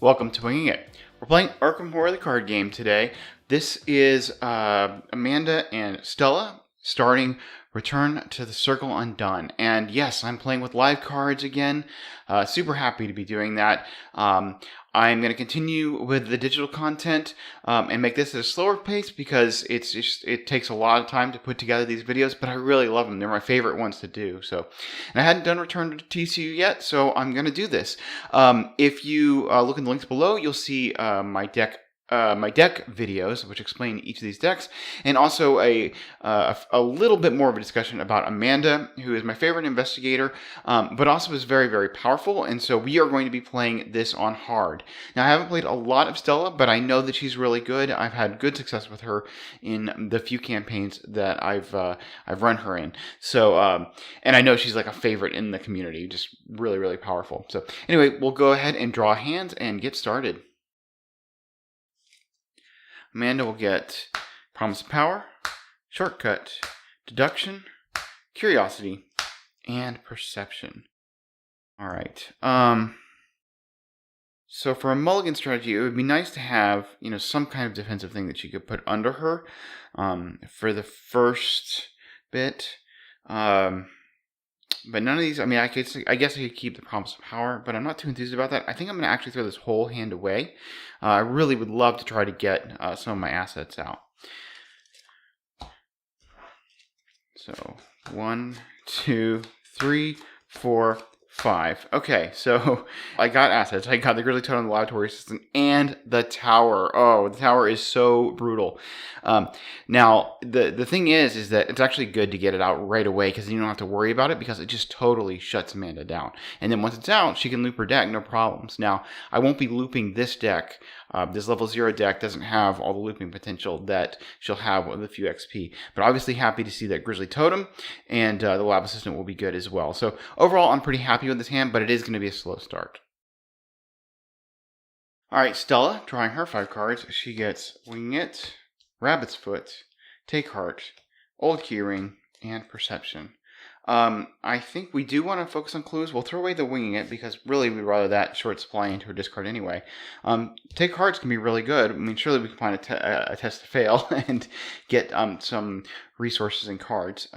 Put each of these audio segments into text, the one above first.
Welcome to Winging It. We're playing Arkham Horror the card game today. This is Amanda and Stella starting Return to the Circle Undone. And yes, I'm playing with live cards again. Super happy to be doing that. I'm going to continue with the digital content and make this at a slower pace because it takes a lot of time to put together these videos, but I really love them. They're my favorite ones to do. So, and I hadn't done Return to TCU yet, so I'm going to do this. If you look in the links below, you'll see my deck videos, which explain each of these decks, and also a little bit more of a discussion about Amanda, who is my favorite investigator, but also is very, very powerful, and so we are going to be playing this on hard. Now, I haven't played a lot of Stella, but I know that she's really good. I've had good success with her in the few campaigns that I've run her in. So, and I know she's like a favorite in the community, just really, really powerful. So anyway, we'll go ahead and draw hands and get started. Amanda will get Promise of Power, Shortcut, Deduction, Curiosity, and Perception. Alright. So for a mulligan strategy, it would be nice to have, some kind of defensive thing that she could put under her for the first bit. But none of these, I guess I could keep the Promise of Power, but I'm not too enthused about that. I think I'm going to actually throw this whole hand away. I really would love to try to get some of my assets out. So, 1, 2, 3, 4, 5. Okay, so I got assets. I got the Grizzly Totem, the Laboratory Assistant, and the Tower. Oh, the Tower is so brutal. Now, the thing is that it's actually good to get it out right away because you don't have to worry about it because it just totally shuts Amanda down. And then once it's out, she can loop her deck, no problems. Now, I won't be looping this deck. This level 0 deck doesn't have all the looping potential that she'll have with a few XP. But obviously happy to see that Grizzly Totem and the Lab Assistant will be good as well. So overall, I'm pretty happy with this hand, but it is going to be a slow start. Alright, Stella, drawing her 5 cards. She gets Wing It, Rabbit's Foot, Take Heart, Old Keyring, and Perception. I think we do want to focus on clues. We'll throw away the Winging It because really we'd rather that short supply into a discard anyway. Take Hearts can be really good. I mean, surely we can find a test to fail and get some resources and cards.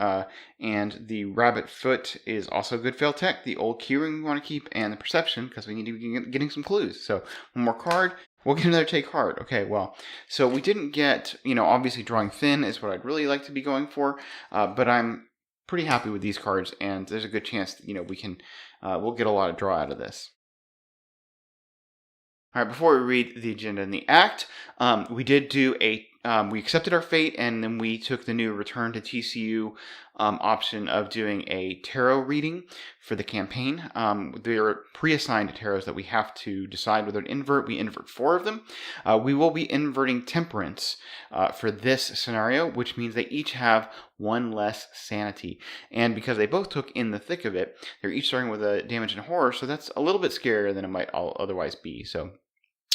And the Rabbit Foot is also good fail tech. The Old Keyring we want to keep, and the Perception because we need to be getting some clues. So one more card. We'll get another Take Heart. Okay, well, so we didn't get, obviously drawing thin is what I'd really like to be going for, but I'm pretty happy with these cards, and there's a good chance that, we'll get a lot of draw out of this. All right, before we read the agenda and the act, we did do we accepted our fate, and then we took the new Return to TCU option of doing a tarot reading for the campaign. There are pre-assigned tarots that we have to decide whether to invert. We invert 4 of them. We will be inverting Temperance for this scenario, which means they each have 1 less sanity. And because they both took in the thick of it, they're each starting with a damage and horror, so that's a little bit scarier than it might otherwise be. So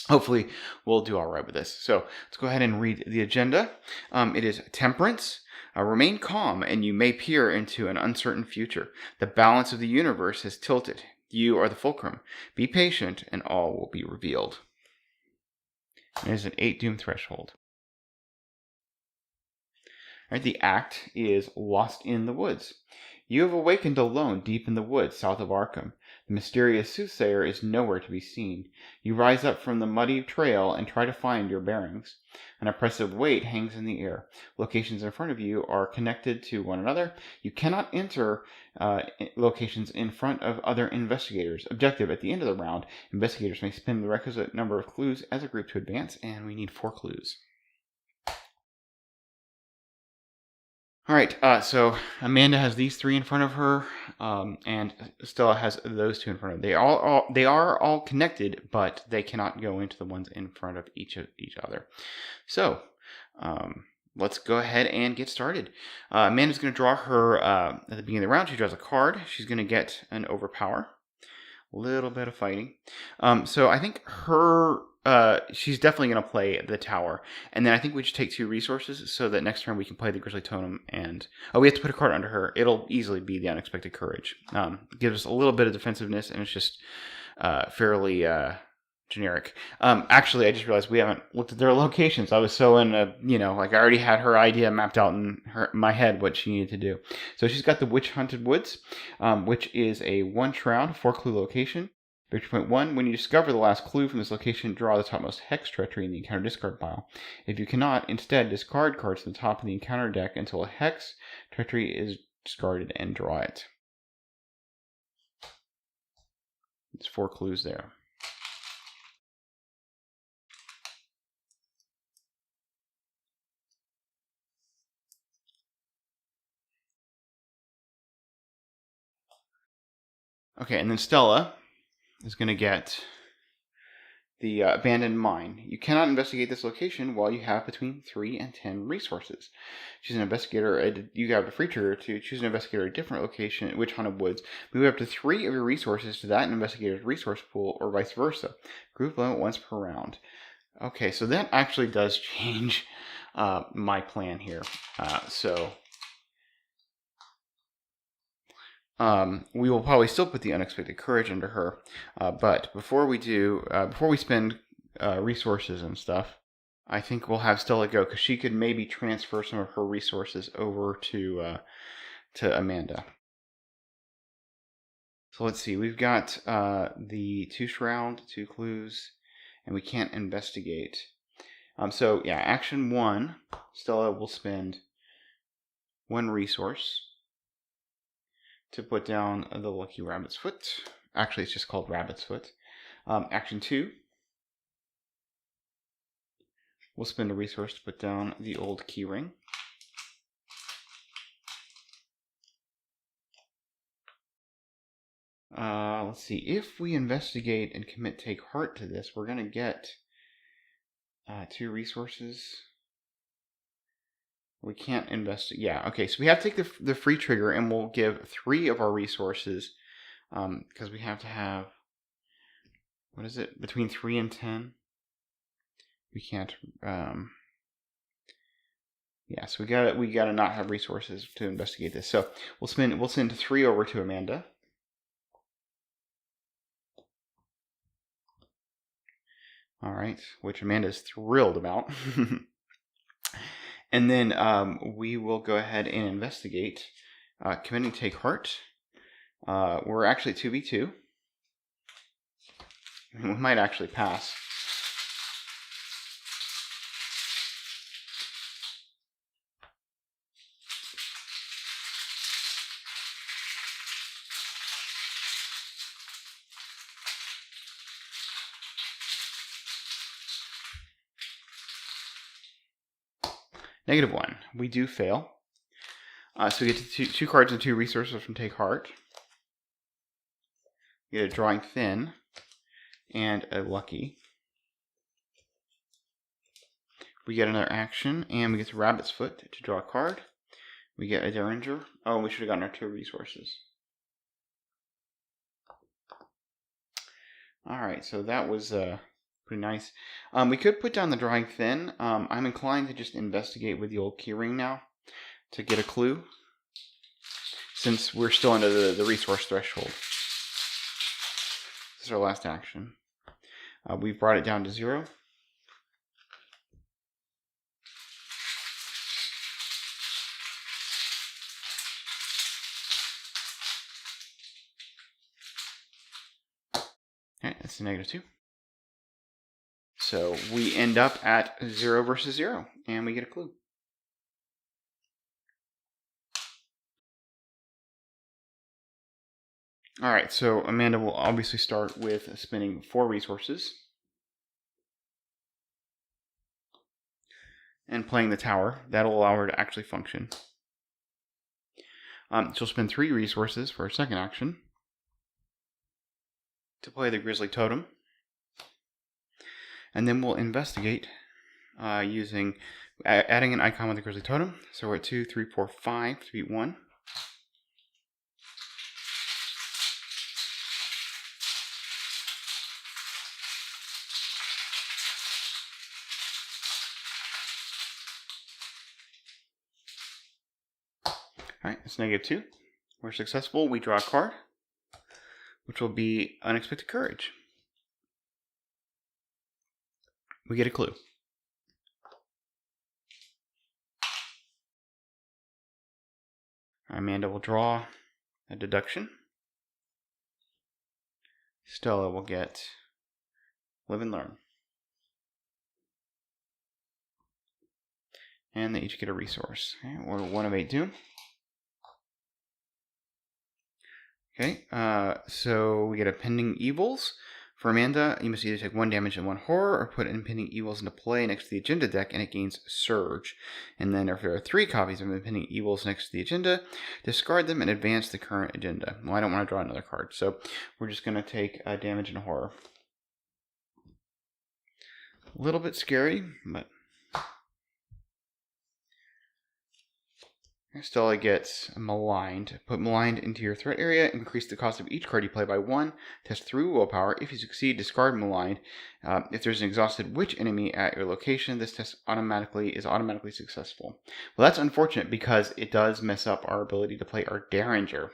hopefully we'll do all right with this. So let's go ahead and read the agenda. It is Temperance. Remain calm, and you may peer into an uncertain future. The balance of the universe has tilted. You are the fulcrum. Be patient, and all will be revealed. There's an 8 doom threshold. All right, the act is Lost in the Woods. You have awakened alone deep in the woods south of Arkham. The mysterious soothsayer is nowhere to be seen. You rise up from the muddy trail and try to find your bearings. An oppressive weight hangs in the air. Locations in front of you are connected to one another. You cannot enter locations in front of other investigators. Objective: at the end of the round, investigators may spend the requisite number of clues as a group to advance, and we need 4 clues. All right, so Amanda has these 3 in front of her, and Stella has those 2 in front of her. They are all connected, but they cannot go into the ones in front of each other. So let's go ahead and get started. Amanda's going to draw her at the beginning of the round. She draws a card. She's going to get an Overpower. A little bit of fighting. So I think she's definitely going to play the Tower. And then I think we should take 2 resources so that next turn we can play the Grizzly Totem. And we have to put a card under her. It'll easily be the Unexpected Courage. Gives us a little bit of defensiveness, and it's just fairly generic. Actually, I just realized we haven't looked at their locations. I was so in a, like I already had her idea mapped out in my head what she needed to do. So she's got the Witch Hunted Woods, which is a 1 shroud, 4 clue location. Victory point 1, when you discover the last clue from this location, draw the topmost hex treachery in the encounter discard pile. If you cannot, instead discard cards from the top of the encounter deck until a hex treachery is discarded and draw it. There's 4 clues there. Okay, and then Stella is going to get the abandoned mine. You cannot investigate this location while you have between 3 and 10 resources. Choose an investigator. You have a free trigger to choose an investigator at a different location, Witch Hunted Woods. Move up to 3 of your resources to that investigator's resource pool, or vice versa. Group limit once per round. Okay, so that actually does change my plan here. We will probably still put the unexpected courage under her, but before we spend resources and stuff, I think we'll have Stella go because she could maybe transfer some of her resources over to Amanda. So let's see, we've got the 2 shroud, 2 clues, and we can't investigate. So yeah, action 1, Stella will spend 1 resource to put down the Lucky Rabbit's Foot. Actually, it's just called Rabbit's Foot. Action 2, we'll spend a resource to put down the old keyring. Let's see, if we investigate and commit Take Heart to this, we're going to get 2 resources. We can't investigate. Yeah, okay, so we have to take the free trigger, and we'll give 3 of our resources, because we have to have, what is it, between 3 and 10? We can't, yeah, so we gotta not have resources to investigate this. So we'll send 3 over to Amanda. All right, which Amanda's thrilled about. And then we will go ahead and investigate, committing Take Heart. We're actually 2v2. We might actually pass. -1. We do fail. So we get to 2 cards and 2 resources from Take Heart. We get a Drawing Thin and a Lucky. We get another action, and we get the Rabbit's Foot to draw a card. We get a Derringer. Oh, we should have gotten our 2 resources. Alright, so that was pretty nice. We could put down the Drawing Thin. I'm inclined to just investigate with the old keyring now to get a clue, since we're still under the resource threshold. This is our last action. We've brought it down to 0. Okay, that's a -2. So we end up at 0 versus 0, and we get a clue. Alright, so Amanda will obviously start with spending 4 resources and playing the tower. That'll allow her to actually function. She'll spend 3 resources for her second action to play the Grizzly Totem. And then we'll investigate using adding an icon with the Grizzly Totem. So we're at 2, 3, 4, 5 to beat 1. Alright, it's -2. We're successful. We draw a card, which will be Unexpected Courage. we get a clue. Amanda will draw a deduction. Stella will get live and learn. And they each get a resource. Okay, we're 1 of 8 due. Okay, so we get a pending evils. For Amanda, you must either take 1 damage and 1 horror, or put impending evils into play next to the agenda deck, and it gains surge. And then if there are 3 copies of impending evils next to the agenda, discard them and advance the current agenda. Well, I don't want to draw another card, so we're just going to take damage and horror. A little bit scary, but Stella gets maligned. Put maligned into your threat area. Increase the cost of each card you play by 1. Test 3 willpower. If you succeed, discard maligned. If there's an exhausted witch enemy at your location, this test is automatically successful. Well, that's unfortunate because it does mess up our ability to play our Derringer.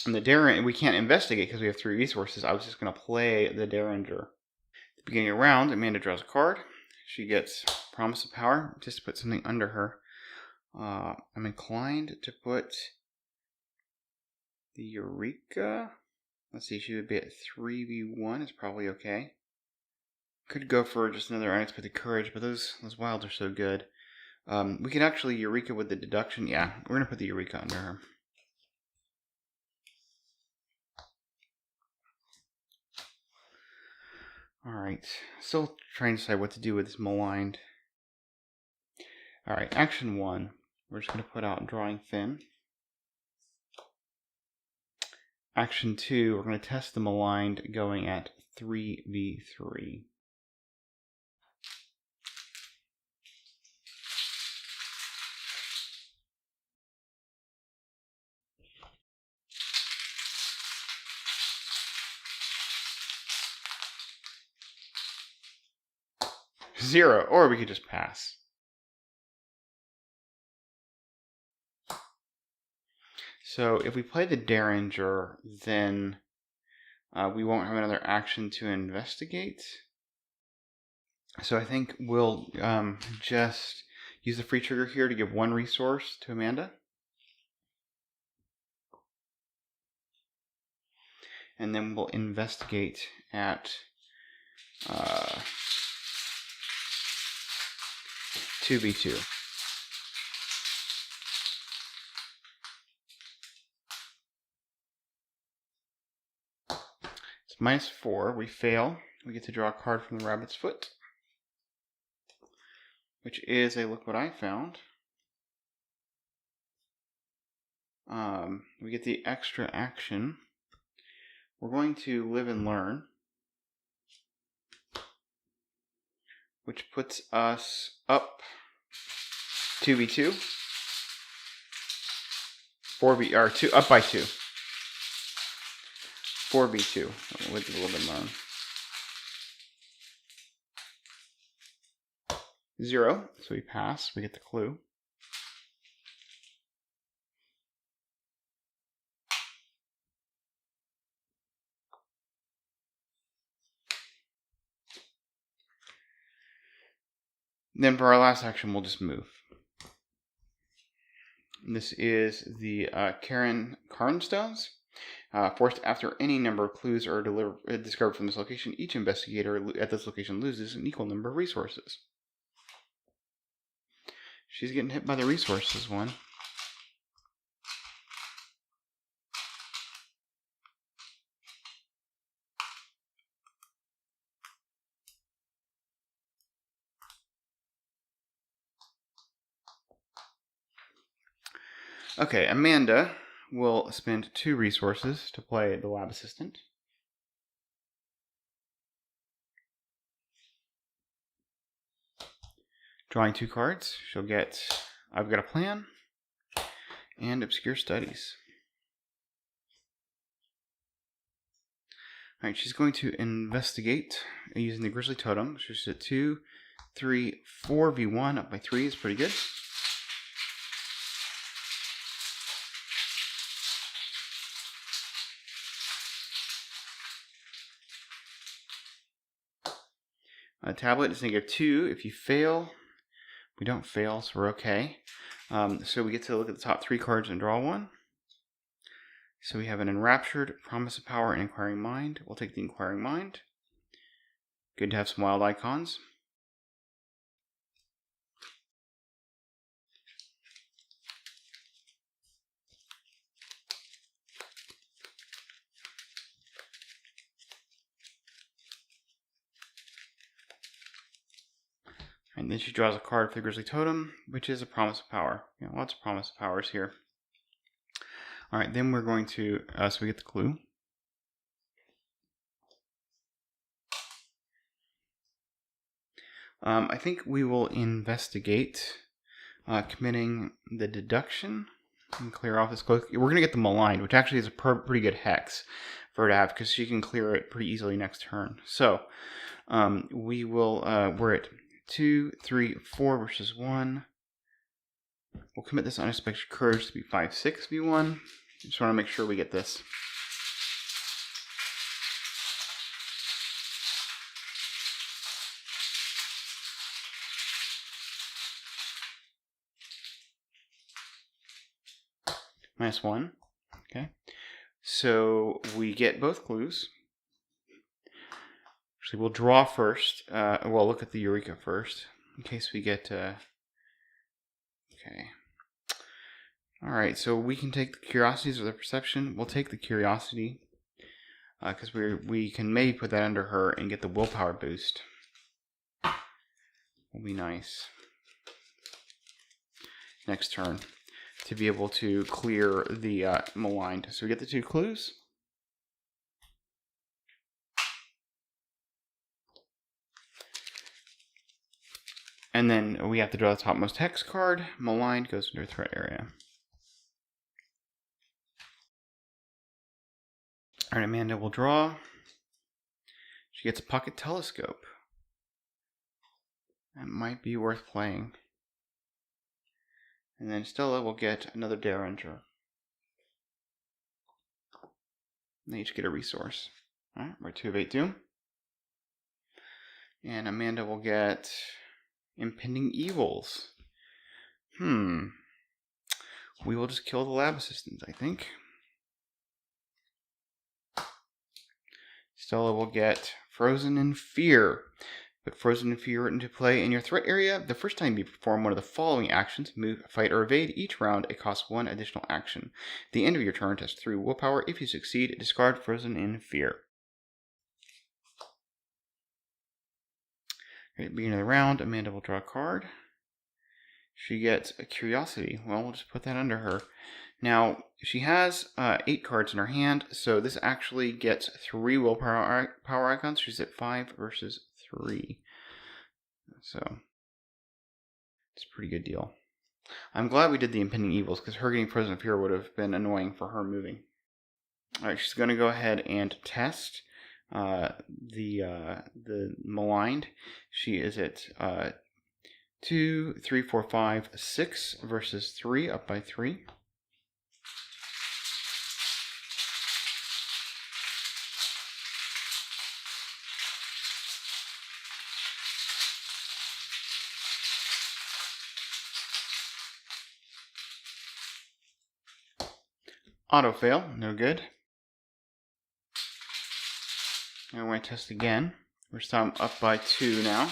And the Derringer, we can't investigate because we have 3 resources. I was just going to play the Derringer. At the beginning of the round, Amanda draws a card. She gets Promise of Power, just to put something under her. I'm inclined to put the Eureka. Let's see, she would be at 3v1. It's probably okay. Could go for just another unexpected courage, but those wilds are so good. We can actually Eureka with the deduction. Yeah, we're going to put the Eureka under her. Alright, still trying to decide what to do with this maligned. Alright, action 1. We're just going to put out Drawing Thin. Action 2, we're going to test the maligned going at 3v3. Zero, or we could just pass. So if we play the Derringer, then we won't have another action to investigate. So I think we'll just use the free trigger here to give 1 resource to Amanda. And then we'll investigate at 2v2. It's -4. We fail. We get to draw a card from the rabbit's foot, which is a look what I found. We get the extra action. We're going to live and learn, which puts us up 2v2. 4v or 2 up by 2. 4v2 with the live and learn. 0, so we pass. We get the clue. Then for our last action, we'll just move. This is the Cairn Stones. Forced after any number of clues are discovered from this location, each investigator at this location loses an equal number of resources. She's getting hit by the resources one. Okay, Amanda will spend 2 resources to play the lab assistant. Drawing 2 cards, she'll get I've Got a Plan and Obscure Studies. Alright, she's going to investigate using the Grizzly Totem. She's at 2, 3, 4v1 up by 3 is pretty good. A tablet is -2 if you fail. We don't fail, so we're okay. So we get to look at the top 3 cards and draw one. So we have an Enraptured, Promise of Power, and Inquiring Mind. We'll take the Inquiring Mind. Good to have some wild icons. And then she draws a card for the Grizzly Totem, which is a Promise of Power. Yeah, lots of Promise of Powers here. Alright, then we're going to, so we get the clue. I think we will investigate committing the deduction and clear off this cloak. We're going to get the Maligned, which actually is a pretty good hex for her to have, because she can clear it pretty easily next turn. So, we will, we're at 2, 3, 4 versus 1. We'll commit this Unexpected Courage to be 5, 6 v1. Just want to make sure we get this. -1. Okay. So we get both clues. Actually, we'll draw first. We'll look at the Eureka first, in case we get... Okay. Alright, so we can take the Curiosities or the Perception. We'll take the Curiosity, because we can maybe put that under her and get the Willpower boost. Will be nice. Next turn, to be able to clear the Maligned. So we get the 2 clues. And then we have to draw the topmost hex card. Maligned goes into a threat area. Alright, Amanda will draw. She gets a Pocket Telescope. That might be worth playing. And then Stella will get another Derringer. They each get a resource. Alright, we're 2 of 8 Doom. And Amanda will get Impending Evils. We will just kill the lab assistant, I think. Stella will get Frozen in Fear. Put Frozen in Fear into play in your threat area. The first time you perform one of the following actions: move, fight, or evade. Each round, it costs 1 additional action. At the end of your turn, test 3 willpower. If you succeed, discard Frozen in Fear. At the beginning of the round, Amanda will draw a card. She gets a Curiosity. Well, we'll just put that under her. Now, she has 8 cards in her hand, so this actually gets 3 willpower icons. She's at 5 versus 3. So, it's a pretty good deal. I'm glad we did the Impending Evils, because her getting Frozen in Fear would have been annoying for her moving. Alright, she's going to go ahead and test the Maligned. She is at 2, 3, 4, 5, 6 versus 3, up by 3. Auto fail, no good. And we're going to test again. We're still up by 2 now.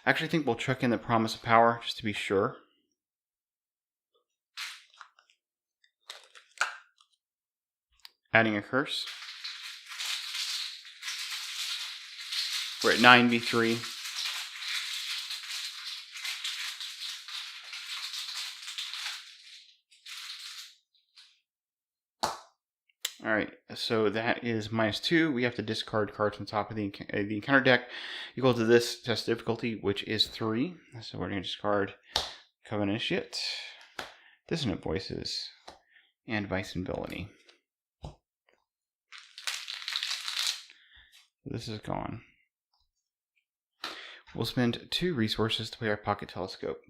I actually think we'll chuck in the Promise of Power just to be sure. Adding a curse. We're at 9v3. Alright, so that is -2. We have to discard cards on top of the encounter deck equal to this test difficulty, which is 3. So we're going to discard Covenant Initiate, Dissonant Voices, and Vice and Villainy. This is gone. We'll spend 2 resources to play our pocket telescope.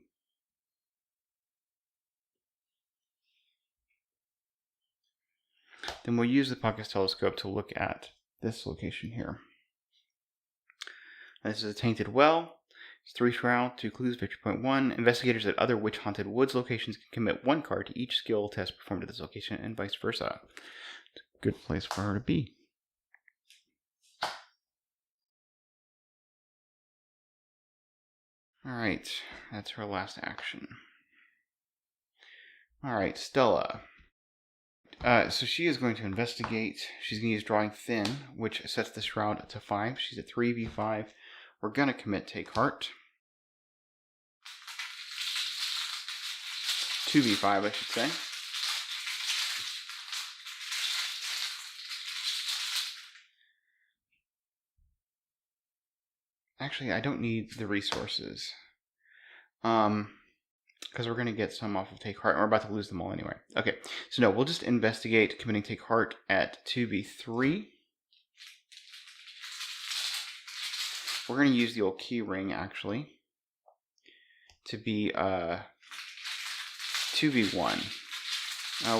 Then we'll use the pocket telescope to look at this location here. This is a tainted well. It's 3 shroud, 2 clues, victory point 1. Investigators at other witch-haunted woods locations can commit 1 card to each skill test performed at this location, and vice versa. It's a good place for her to be. Alright, that's her last action. Alright, Stella. So she is going to investigate. She's going to use Drawing Thin, which sets the shroud to 5. She's at 3v5. We're going to commit Take Heart. 2v5, I should say. Actually, I don't need the resources. Because we're going to get some off of Take Heart, and we're about to lose them all anyway. Okay, so no, we'll just investigate committing Take Heart at 2v3. We're going to use the old key ring, actually, to be 2v1.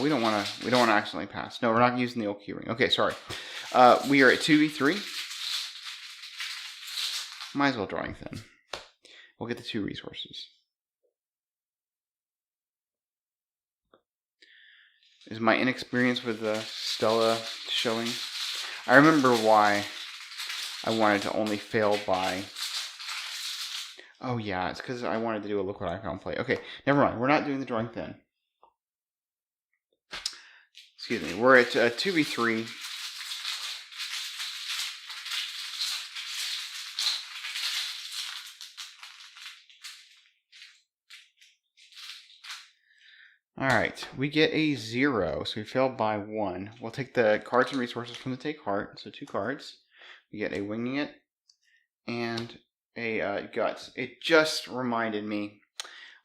We don't want to accidentally pass. No, we're not using the old key ring. Okay, sorry. We are at 2v3. Might as well Drawing Thin. We'll get the 2 resources. Is my inexperience with Stella showing? I remember why I wanted to only fail by... Oh yeah, it's because I wanted to do a Look What I Found play. Okay, never mind. We're not doing the Drawing Thin. Excuse me. We're at 2v3. Alright, we get a 0, so we failed by 1. We'll take the cards and resources from the Take Heart, so 2 cards. We get a Winging It and a Guts. It just reminded me,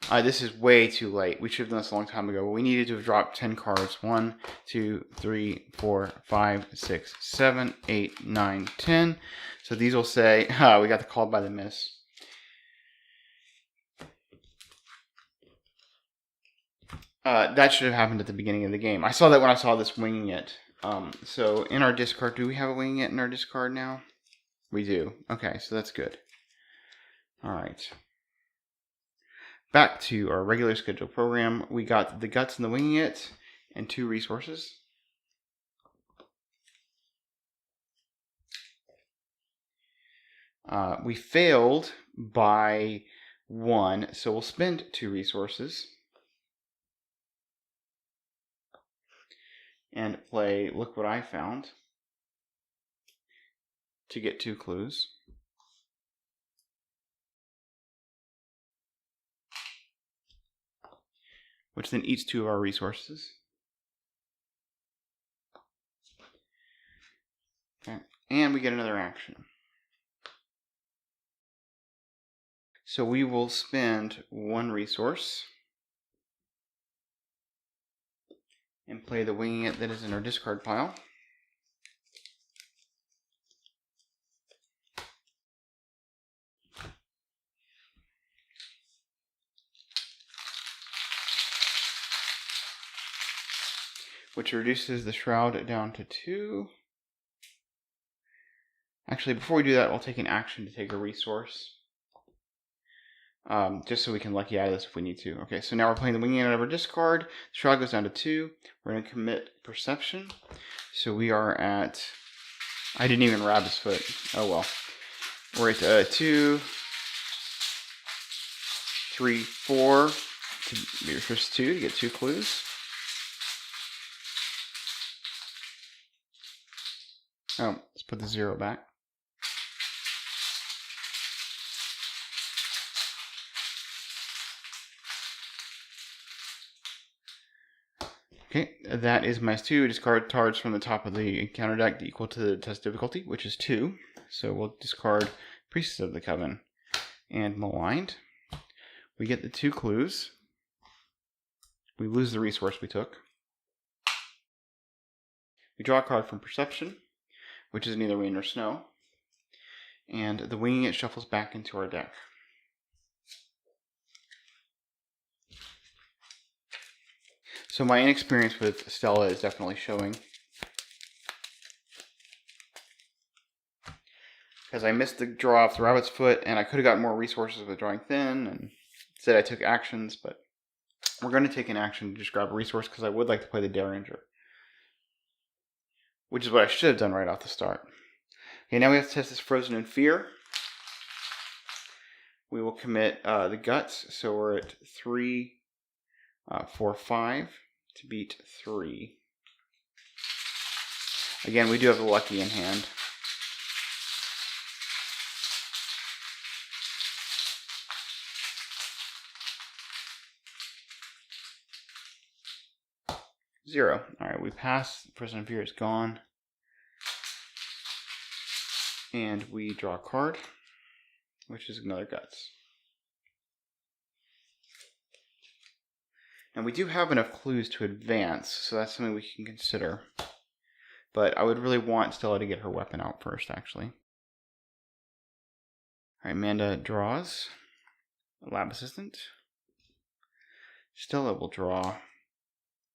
this is way too late. We should have done this a long time ago. We needed to have dropped 10 cards. 1, 2, 3, 4, 5, 6, 7, 8, 9, 10. So these will say, we got the Call by the Miss. That should have happened at the beginning of the game. I saw that when I saw this Winging It. So in our discard, do we have a Winging It in our discard now? We do. Okay, so that's good. Alright. Back to our regular scheduled program. We got the Guts and the Winging It and 2 resources. We failed by 1, so we'll spend 2 resources. And play Look What I Found to get 2 clues. Which then eats 2 of our resources. Okay, and we get another action. So we will spend 1 resource and play the Winging It that is in our discard pile. Which reduces the shroud down to 2. Actually, before we do that, I'll take an action to take a resource. Just so we can lucky out of this if we need to. Okay, so now we're playing the Winging It out of our discard. The shroud goes down to 2. We're going to commit Perception. So we are at... I didn't even grab his foot. Oh well. We're at 2, 3, 4. To be your first 2 to get 2 clues. Oh, let's put the 0 back. Okay, that is minus 2. Discard cards from the top of the counter deck equal to the test difficulty, which is 2. So we'll discard Priestess of the Coven and Maligned. We get the 2 clues. We lose the resource we took. We draw a card from Perception, which is neither rain nor snow. And the Winging It shuffles back into our deck. So my inexperience with Stella is definitely showing. Because I missed the draw off the Rabbit's Foot, and I could have gotten more resources with drawing thin, and said I took actions, but we're going to take an action to just grab a resource because I would like to play the Derringer. Which is what I should have done right off the start. Okay, now we have to test this Frozen in Fear. We will commit the Guts, so we're at 3, 4, 5 to beat 3. Again, we do have the Lucky in hand. Zero. Alright, we pass. Frozen in Fear is gone. And we draw a card, which is another Guts. And we do have enough clues to advance, so that's something we can consider. But I would really want Stella to get her weapon out first, actually. Alright, Amanda draws a Lab Assistant. Stella will draw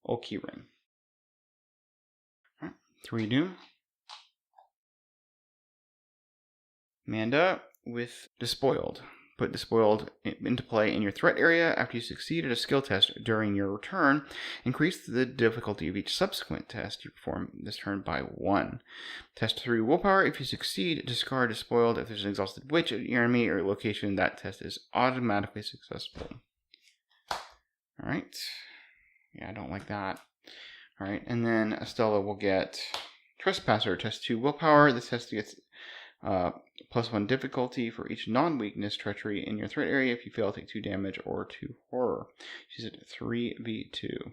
Old Keyring. Alright, 3 Doom. Amanda with Despoiled. Put Despoiled into play in your threat area after you succeed at a skill test during your return. Increase the difficulty of each subsequent test you perform this turn by 1. Test 3 Willpower. If you succeed, discard Despoiled. If there's an Exhausted Witch at your enemy or location, that test is automatically successful. Alright. Yeah, I don't like that. Alright, and then Estella will get Trespasser. Test 2 Willpower. This test gets +1 difficulty for each non-weakness treachery in your threat area if you fail, take 2 damage or 2 horror. She's at 3v2.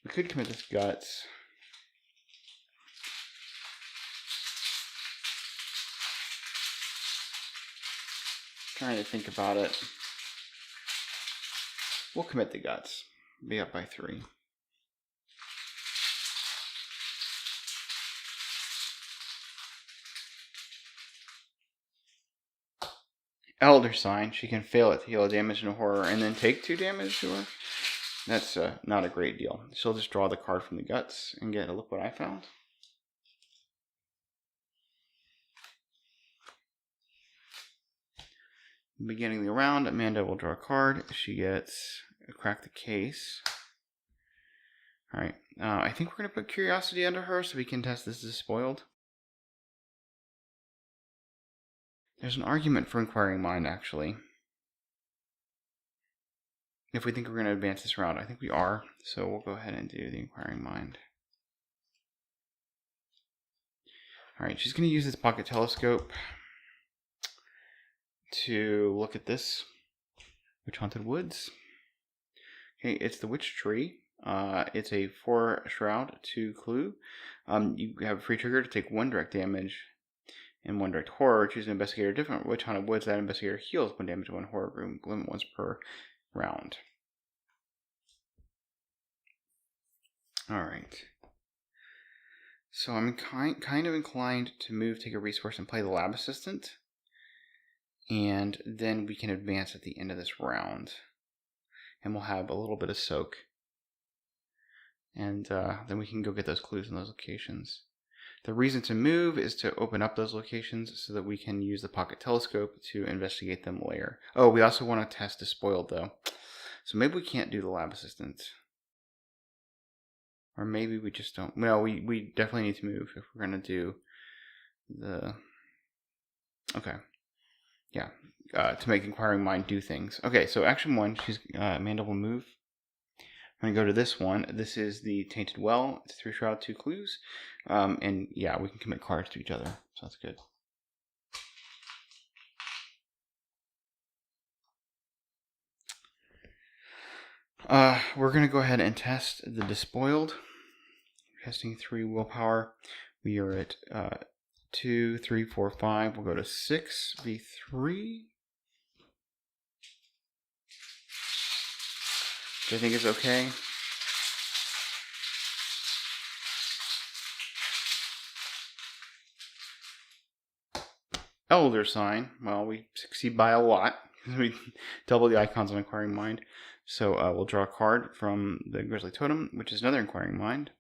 We could commit this Guts. Trying to think about it. We'll commit the Guts. Be up by 3. Elder Sign. She can fail it to heal damage and horror and then take 2 damage to her. That's not a great deal. She'll just draw the card from the Guts and get a look what I found. Beginning of the round, Amanda will draw a card. She gets Crack the Case. Alright, I think we're going to put Curiosity under her so we can test this as spoiled. There's an argument for Inquiring Mind, actually. If we think we're going to advance this round, I think we are. So we'll go ahead and do the Inquiring Mind. Alright, she's going to use this pocket telescope to look at this Witch Haunted Woods. Okay, it's the Witch Tree. It's a 4 Shroud, 2 Clue. You have a free trigger to take 1 direct damage and 1 direct horror. Choose an investigator different Witch Haunted Woods. That investigator heals 1 damage, 1 horror. Room limit once per round. Alright. So I'm kind of inclined to move, take a resource, and play the Lab Assistant. And then we can advance at the end of this round. And we'll have a little bit of soak. And then we can go get those clues in those locations. The reason to move is to open up those locations so that we can use the pocket telescope to investigate them later. Oh, we also want to test Despoiled though. So maybe we can't do the Lab Assistant. Or maybe we just don't. No, we definitely need to move if we're going to do the... Okay. Yeah. To make Inquiring Mind do things. Okay, so action 1, Amanda will move. I'm going to go to this one. This is the Tainted Well. It's 3 Shroud, 2 Clues. And yeah, we can commit cards to each other. So that's good. We're going to go ahead and test the Despoiled. Testing 3 Willpower. We are at 2, 3, 4, 5. We'll go to 6, V3. Which I think is okay. Elder Sign. Well, we succeed by a lot. We double the icons on Inquiring Mind. So we'll draw a card from the Grizzly Totem, which is another Inquiring Mind.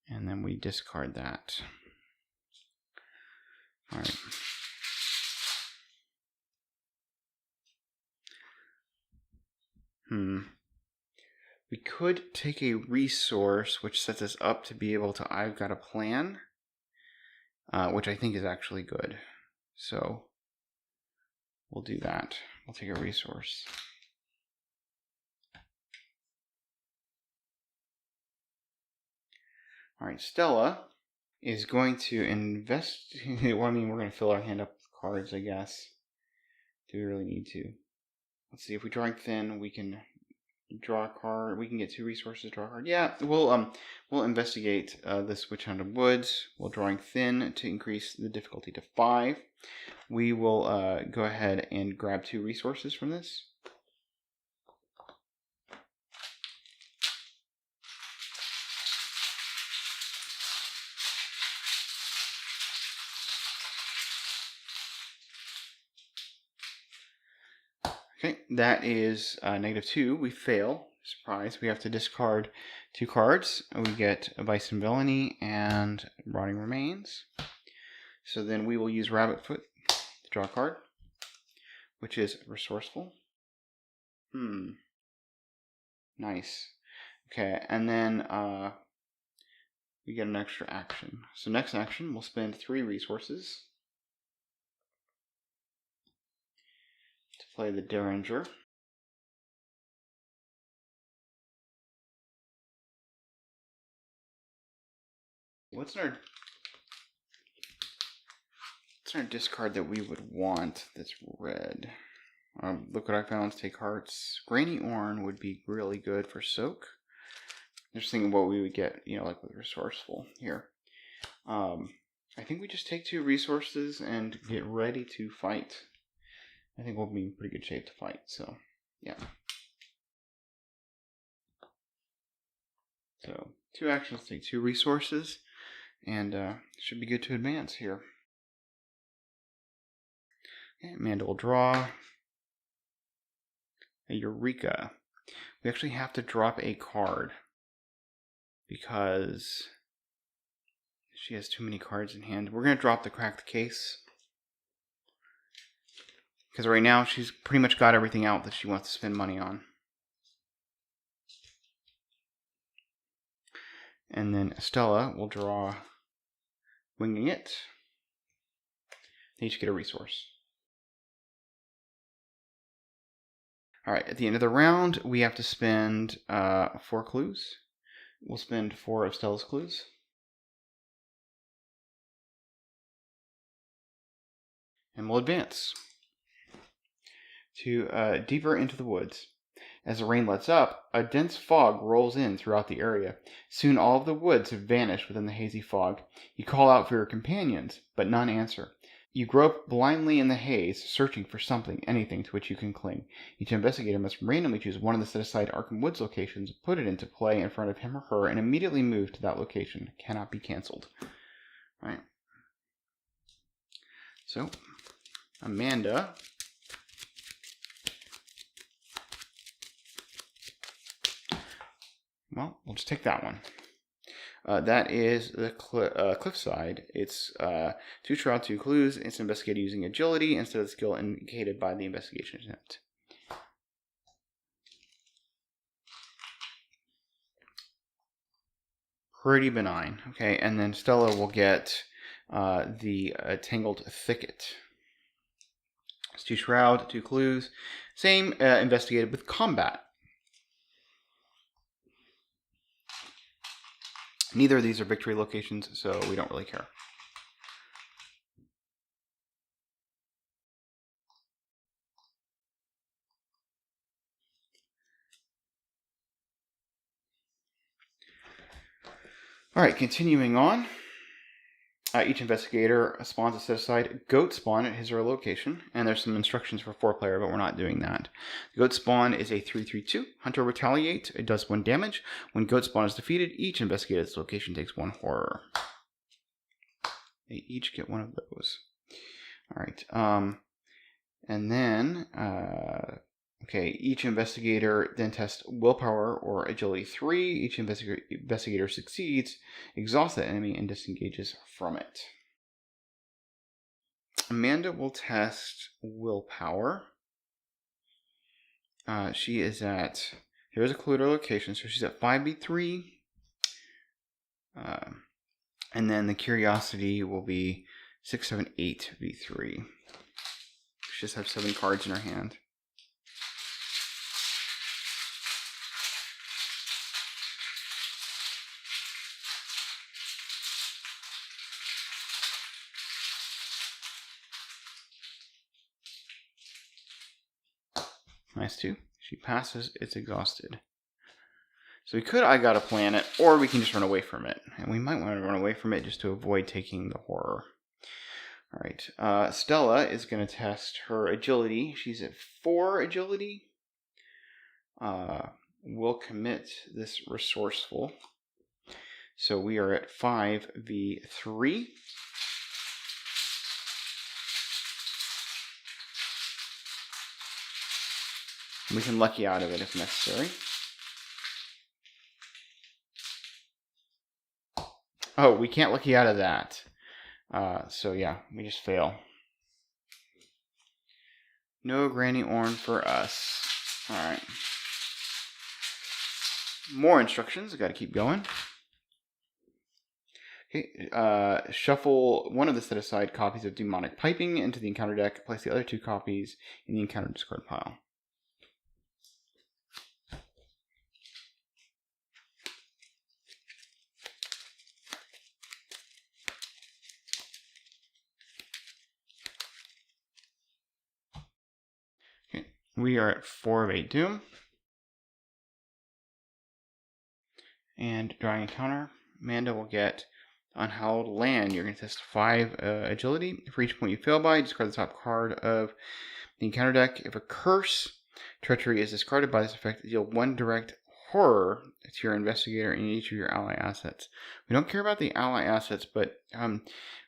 And then we discard that. All right. We could take a resource, which sets us up to be able to I've Got a Plan, which I think is actually good. So we'll do that. We'll take a resource. All right, Stella is going to invest. Well, I mean, we're going to fill our hand up with cards, I guess. Do we really need to? Let's see. If we drawing thin, we can draw a card. We can get 2 resources, draw a card. Yeah, we'll investigate this Witch Hunted Woods. We'll drawing thin to increase the difficulty to 5. We will go ahead and grab 2 resources from this. Okay, that is -2. We fail. Surprise. We have to discard 2 cards. We get a Bison Villainy and Rotting Remains. So then we will use Rabbit Foot to draw a card, which is Resourceful. Nice. Okay, and then we get an extra action. So next action, we'll spend 3 resources to play the Derringer. What's our discard that we would want that's red? Look what I found. Let's take Hearts. Granny Orn would be really good for Soak. Just thinking what we would get, like with Resourceful here. I think we just take 2 resources and get ready to fight. I think we'll be in pretty good shape to fight, so yeah. So 2 actions, take 2 resources, and should be good to advance here. Okay, Amanda will draw a Eureka. We actually have to drop a card because she has too many cards in hand. We're going to drop the Cracked Case because right now she's pretty much got everything out that she wants to spend money on. And then Stella will draw Winging It. They each get a resource. Alright, at the end of the round, we have to spend 4 clues. We'll spend 4 of Stella's clues. And we'll advance to deeper into the woods. As the rain lets up, a dense fog rolls in throughout the area. Soon all of the woods have vanished within the hazy fog. You call out for your companions, but none answer. You grope blindly in the haze, searching for something, anything to which you can cling. Each investigator must randomly choose one of the set-aside Arkham Woods locations, put it into play in front of him or her, and immediately move to that location. It cannot be canceled. All right. So, Amanda well, we'll just take that one. That is the cliffside. It's 2 shroud, 2 clues. It's investigated using agility instead of the skill indicated by the investigation attempt. Pretty benign. Okay, and then Stella will get the Tangled Thicket. It's 2 shroud, 2 clues. Same investigated with combat. Neither of these are victory locations, so we don't really care. Alright, continuing on. Each investigator spawns a set-aside goat spawn at his or her location, and there's some instructions for 4-player, but we're not doing that. The goat spawn is a 3/3/2. Hunter Retaliate. It does 1 damage. When goat spawn is defeated, each investigator at its location takes 1 horror. They each get one of those. All right. And then, okay, each investigator then tests willpower or agility 3. Each investigator succeeds, exhausts the enemy, and disengages from it. Amanda will test willpower. She is at, here's a clue to her location, so she's at 5v3. And then the curiosity will be 6, 7, 8v3. She just has 7 cards in her hand. Nice too. She passes, it's exhausted. So we could I Gotta Plan It, or we can just run away from it. And we might want to run away from it just to avoid taking the horror. Alright, Stella is going to test her agility. She's at 4 agility. We'll commit this resourceful. So we are at 5v3. We can lucky out of it if necessary. Oh, we can't lucky out of that. So yeah, we just fail. No Granny Orn for us. Alright. More instructions. Got to keep going. Okay, shuffle one of the set-aside copies of Demonic Piping into the encounter deck. Place the other 2 copies in the encounter discard pile. Okay, we are at 4 of 8 Doom. And drawing encounter, Amanda will get Unhallowed Land. You're going to test 5 agility. For each point you fail by, discard the top card of the encounter deck. If a curse, treachery, is discarded by this effect, deal 1 direct horror to your investigator and each of your ally assets. We don't care about the ally assets, but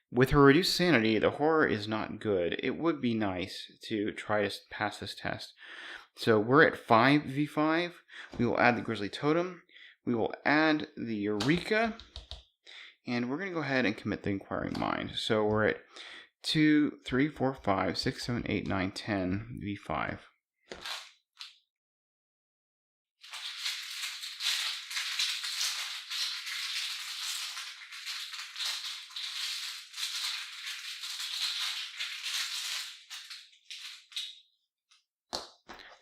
with her reduced sanity, the horror is not good. It would be nice to try to pass this test. So we're at 5v5. We will add the Grizzly Totem. We will add the Eureka. And we're going to go ahead and commit the Inquiring Mind. So we're at 2, 3, 4, 5, 6, 7, 8, 9, 10, v5.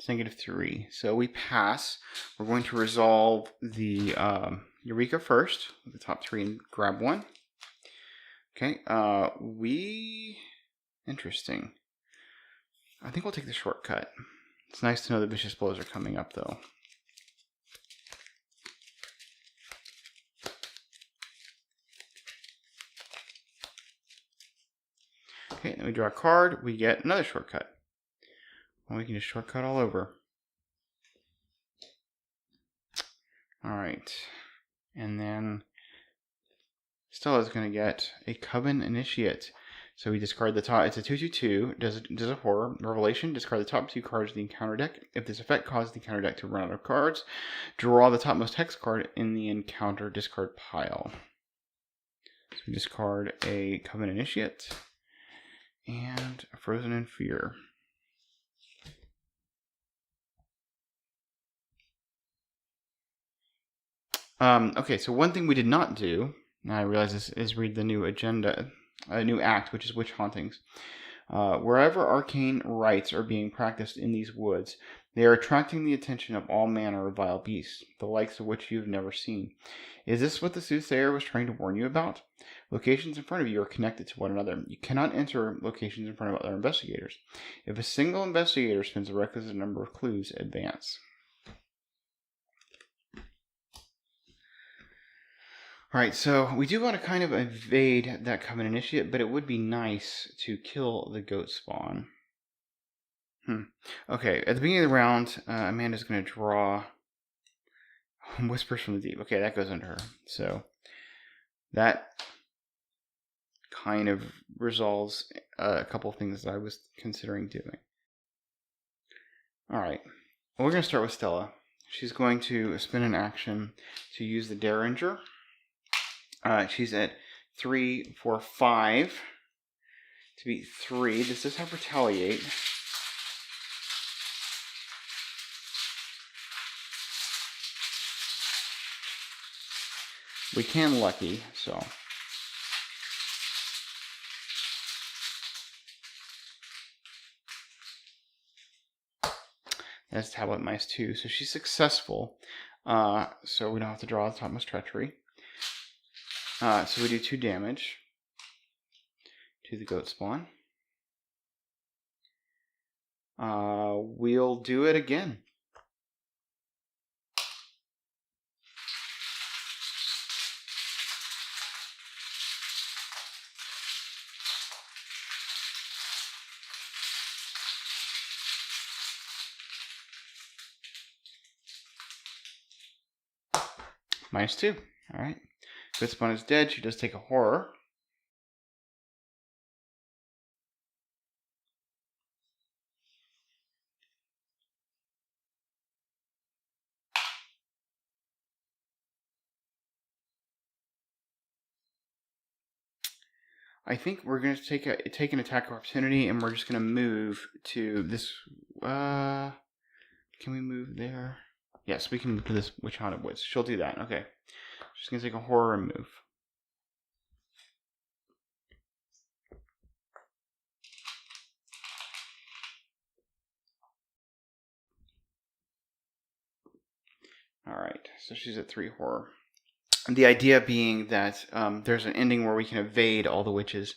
-3. So we pass. We're going to resolve the Eureka first, with the top 3, and grab 1. Okay, interesting. I think we'll take the shortcut. It's nice to know that Vicious Blows are coming up, though. Okay, then we draw a card. We get another shortcut. Well, we can just shortcut all over. Alright. And then Stella's going to get a Coven Initiate. So we discard the top. It's a 2/2/2. Does a horror. Revelation. Discard the top 2 cards of the encounter deck. If this effect causes the encounter deck to run out of cards, draw the topmost hex card in the encounter discard pile. So we discard a Coven Initiate and a Frozen in Fear. Okay, so one thing we did not do, and I realize this, is read the new agenda, a new act, which is Witch Hauntings. Wherever arcane rites are being practiced in these woods, they are attracting the attention of all manner of vile beasts, the likes of which you have never seen. Is this what the soothsayer was trying to warn you about? Locations in front of you are connected to one another. You cannot enter locations in front of other investigators. If a single investigator spends the requisite number of clues, advance. Alright, so we do want to kind of evade that Coven Initiate, but it would be nice to kill the goat spawn. Okay, at the beginning of the round, Amanda's going to draw Whispers from the Deep. Okay, that goes under her. So that kind of resolves a couple of things that I was considering doing. All right. Well, we're going to start with Stella. She's going to spin an action to use the Derringer. She's at 3, 4, 5 to beat 3. This does have Retaliate. We can Lucky, so. That's Tablet Mice 2, so she's successful. So we don't have to draw the Topmost Treachery. So we do 2 damage to the Goat Spawn. We'll do it again. -2. All right. Goat Spawn is dead. She does take a horror. I think we're going to take an attack opportunity, and we're just going to move to this. Can we move there? Yes, we can move to this Witch Haunted Woods. She'll do that. Okay. She's going to take a horror and move. All right. So she's at 3 horror. The idea being that there's an ending where we can evade all the witches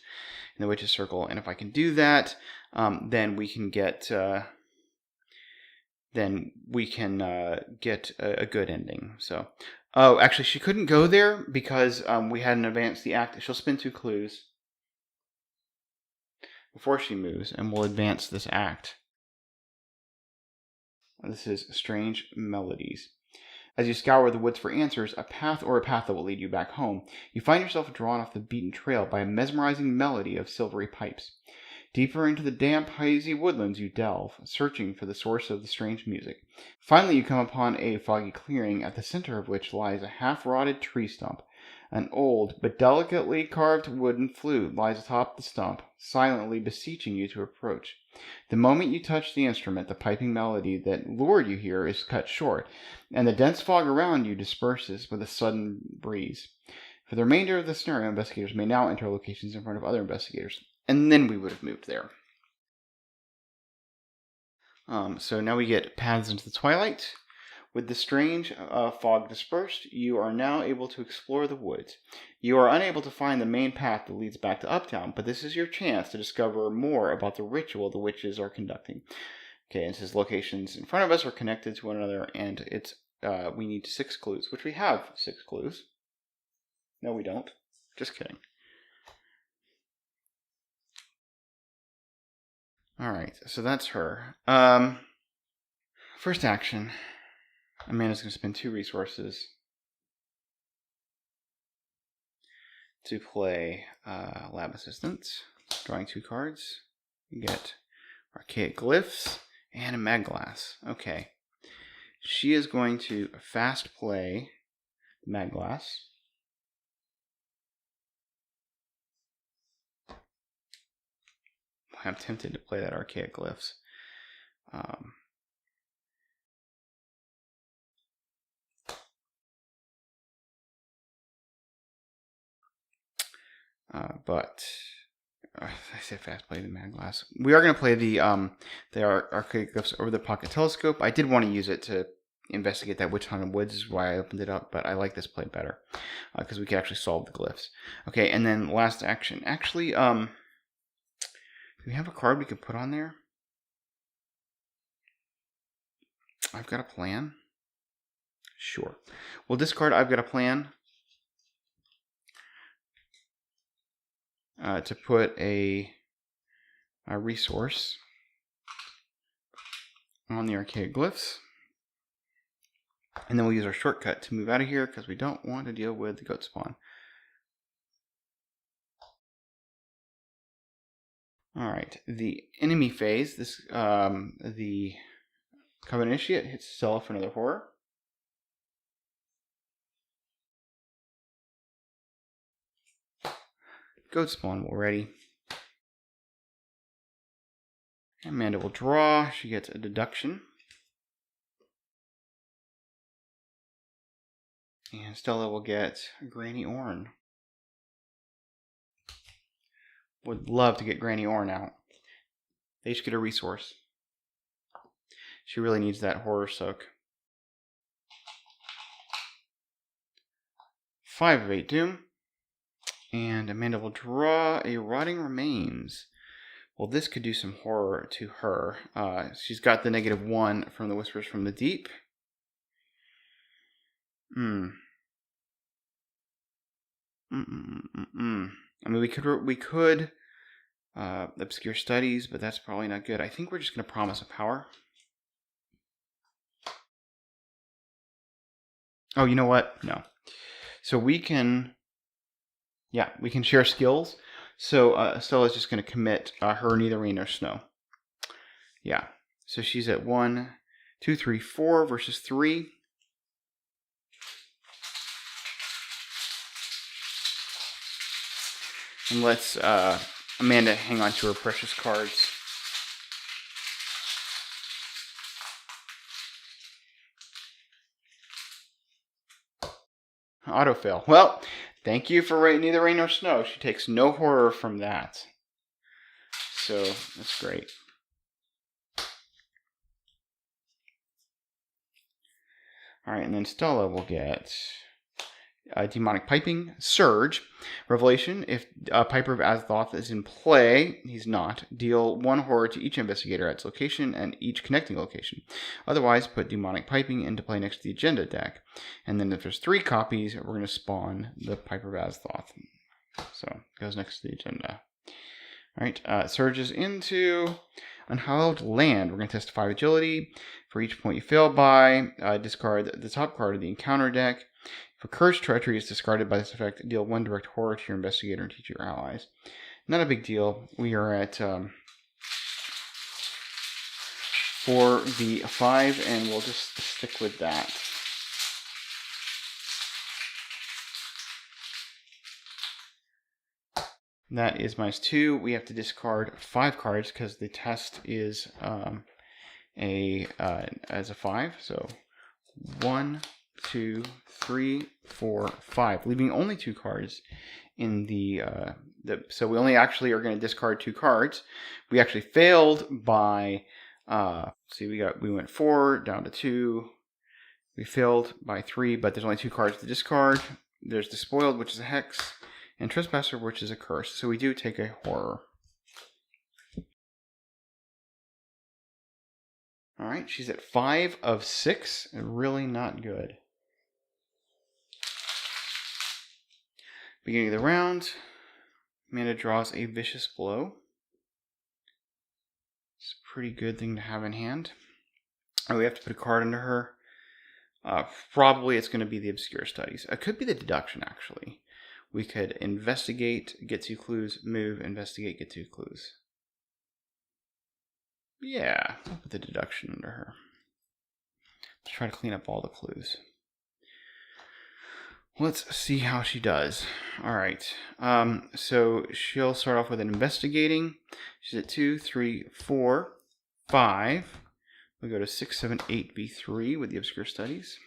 in the witches circle, and if I can do that, then we can get a good ending. So, oh, actually, she couldn't go there because we hadn't advanced the act. She'll spin 2 clues before she moves, and we'll advance this act. This is Strange Melodies. As you scour the woods for answers, a path that will lead you back home, you find yourself drawn off the beaten trail by a mesmerizing melody of silvery pipes. Deeper into the damp, hazy woodlands you delve, searching for the source of the strange music. Finally, you come upon a foggy clearing, at the center of which lies a half-rotted tree stump. An old but delicately carved wooden flute lies atop the stump, silently beseeching you to approach. The moment you touch the instrument, the piping melody that lured you here is cut short, and the dense fog around you disperses with a sudden breeze. For the remainder of the scenario, investigators may now enter locations in front of other investigators. And then we would have moved there. So now we get Paths into the Twilight. With the strange fog dispersed, you are now able to explore the woods. You are unable to find the main path that leads back to Uptown, but this is your chance to discover more about the ritual the witches are conducting. Okay, it says locations in front of us are connected to one another, and it's we need 6 clues, which we have 6 clues. No, we don't. Just kidding. Alright, so that's her. First action. Amanda's going to spend 2 resources to play Lab Assistant. Drawing 2 cards. You get Archaic Glyphs and a Mag Glass. Okay. She is going to fast play Mag Glass. I'm tempted to play that Archaic Glyphs. But I say fast play the Mag Glass. We are going to play the Archaic Glyphs over the Pocket Telescope. I did want to use it to investigate that Witch Haunted Woods, is why I opened it up, but I like this play better because we can actually solve the glyphs. Okay, and then last action. Actually, do we have a card we could put on there? I've got a plan. Sure. We'll discard I've got a plan to put a resource on the Archaic Glyphs. And then we'll use our shortcut to move out of here because we don't want to deal with the goat spawn. All right, the enemy phase. This the Covenant Initiate hits Stella for another horror. Goat Spawn will ready. Amanda will draw. She gets a deduction. And Stella will get Granny Orn. Would love to get Granny Orn out. They each get a resource. She really needs that horror soak. 5 of 8 doom. And Amanda will draw a Rotting Remains. Well, this could do some horror to her. She's got the -1 from the Whispers from the Deep. I mean, we could Obscure Studies, but that's probably not good. I think we're just going to promise a power. Oh, you know what? No. So we can, we can share skills. So Stella's just going to commit her Neither Rain Nor Snow. Yeah. So she's at 1, 2, 3, 4 versus 3. And let's Amanda hang on to her precious cards. Autofill. Well, thank you for Neither Rain Nor Snow. She takes no horror from that. So that's great. All right, and then Stella will get Demonic Piping, Surge, Revelation. If Piper of Azathoth is in play, he's not. Deal 1 horror to each investigator at its location and each connecting location. Otherwise, put Demonic Piping into play next to the agenda deck. And then if there's 3 copies, we're going to spawn the Piper of Azathoth. So it goes next to the agenda. All right, surges into Unhallowed Land. We're going to test 5 agility. For each point you fail by, discard the top card of the encounter deck. If a Cursed Treachery is discarded by this effect, deal 1 direct horror to your investigator and teach your allies. Not a big deal. We are at 4 the 5, and we'll just stick with that. That is -2. We have to discard 5 cards because the test is as a 5. So 1, 2, 3, 4, 5, leaving only 2 cards in so we only actually are going to discard 2 cards. We actually failed by we went 4 down to 2. We failed by 3, but there's only 2 cards to discard. There's Despoiled, which is a hex, and Trespasser, which is a curse. So we do take a horror. All right, she's at 5 of 6. Really not good. Beginning of the round, Amanda draws a Vicious Blow. It's a pretty good thing to have in hand. Oh, we have to put a card under her. Probably it's going to be the Obscure Studies. It could be the Deduction, actually. We could investigate, get 2 clues, move, investigate, get 2 clues. Yeah, I'll put the Deduction under her. Let's try to clean up all the clues. Let's see how she does. All right. So she'll start off with an investigating. She's at 2, 3, 4, 5. We go to 6, 7, 8, B3 with the Obscure Studies.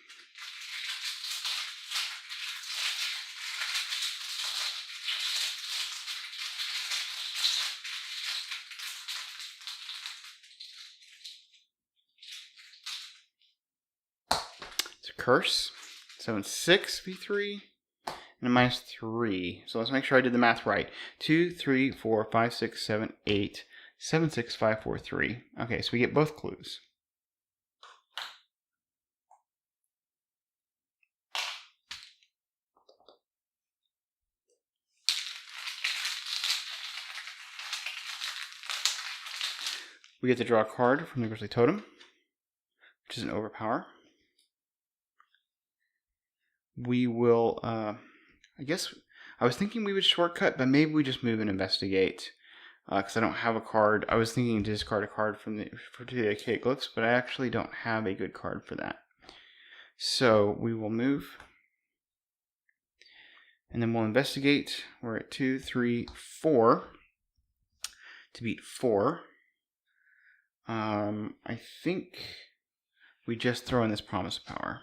It's a curse. 7, 6, V3, and a -3. So let's make sure I did the math right. 2, 3, 4, 5, 6, 7, 8, 7, 6, 5, 4, 3. Okay, so we get both clues. We get to draw a card from the Grisly Totem, which is an overpower. We will, I guess, I was thinking we would shortcut, but maybe we just move and investigate. because I don't have a card. I was thinking to discard a card from the archaic glyphs, but I actually don't have a good card for that. So we will move, and then we'll investigate. We're at 2, 3, 4 to beat 4. I think we just throw in this Promise of Power.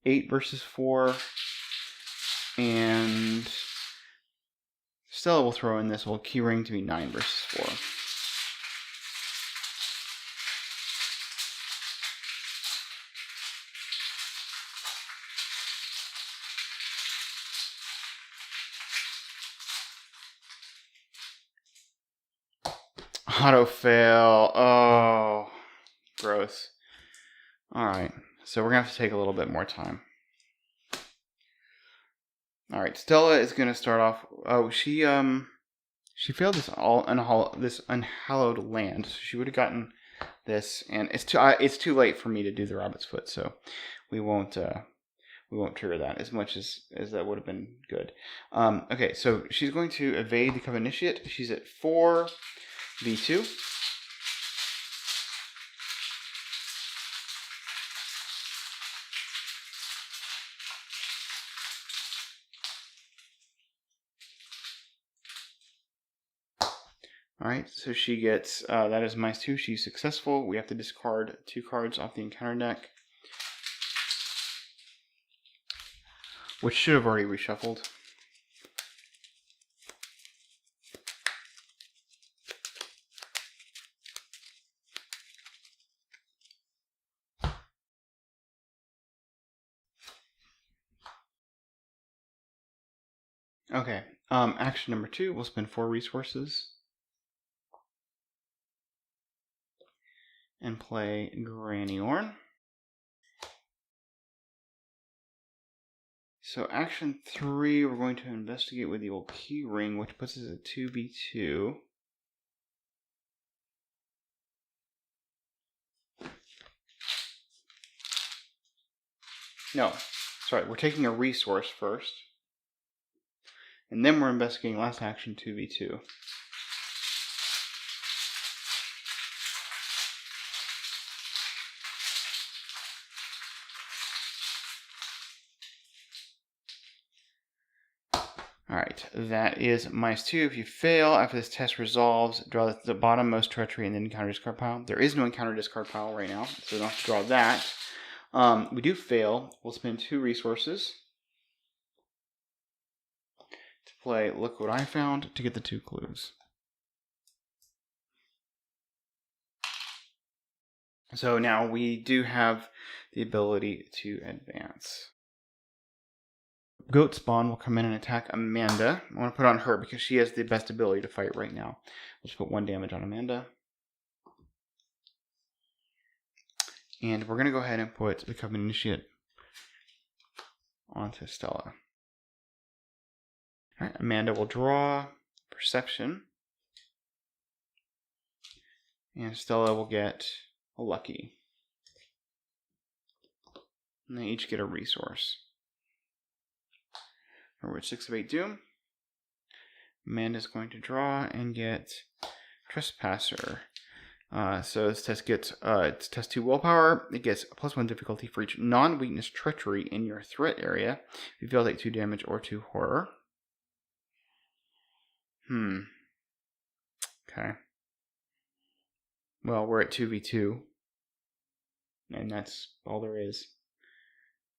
8 versus 4, and Stella will throw in this little key ring to be 9 versus 4. Auto fail. Oh, gross. Alright, so we're going to have to take a little bit more time. Alright, Stella is going to start off. Oh, she failed this unhallowed land. So she would have gotten this, and it's too late for me to do the Rabbit's Foot, so we won't trigger that as much as that would have been good. Okay, so she's going to evade the Covenant Initiate. She's at 4 v2. Alright, so she gets, that is -2, she's successful. We have to discard 2 cards off the encounter deck, which should have already reshuffled. Okay, action number 2, we'll spend 4 resources and play Granny Orn. So action 3, we're going to investigate with the old key ring, which puts us at 2v2. No, sorry, we're taking a resource first. And then we're investigating last action 2v2. Alright, that is -2. If you fail, after this test resolves, draw the bottommost treachery and then encounter discard pile. There is no encounter discard pile right now, so we don't have to draw that. We do fail. We'll spend 2 resources to play Look What I Found to get the 2 clues. So now we do have the ability to advance. Goat Spawn will come in and attack Amanda. I want to put on her because she has the best ability to fight right now. Let's put 1 damage on Amanda. And we're going to go ahead and put the Covenant Initiate onto Stella. Alright, Amanda will draw Perception. And Stella will get a Lucky. And they each get a resource. We're at 6 of 8 Doom. Amanda's going to draw and get Trespasser. So this test gets it's test 2 willpower. It gets a +1 difficulty for each non-weakness treachery in your threat area. If you fail, take 2 damage or 2 horror. Okay. Well, we're at 2v2. And that's all there is.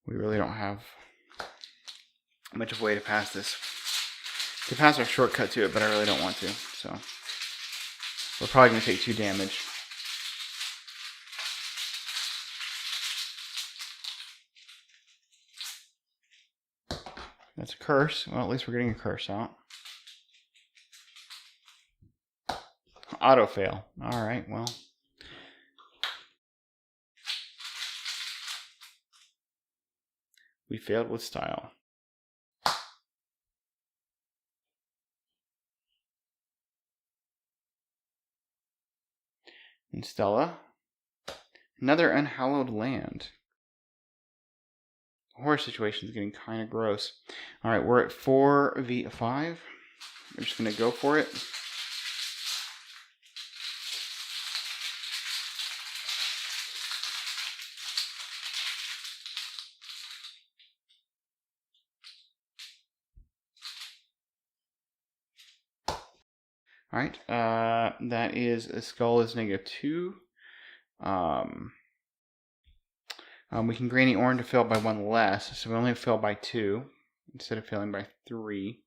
We really don't have much of a way to pass this. To pass our shortcut to it, but I really don't want to. So we're probably going to take 2 damage. That's a curse. Well, at least we're getting a curse out. Auto fail. Alright, well. We failed with style. And Stella. Another unhallowed land. horror situation is getting kind of gross. All right, we're at 4v5. We're just going to go for it. All right, that is a skull is -2. We can Granny Orange to fail by 1 less, so we only fail by 2 instead of failing by 3.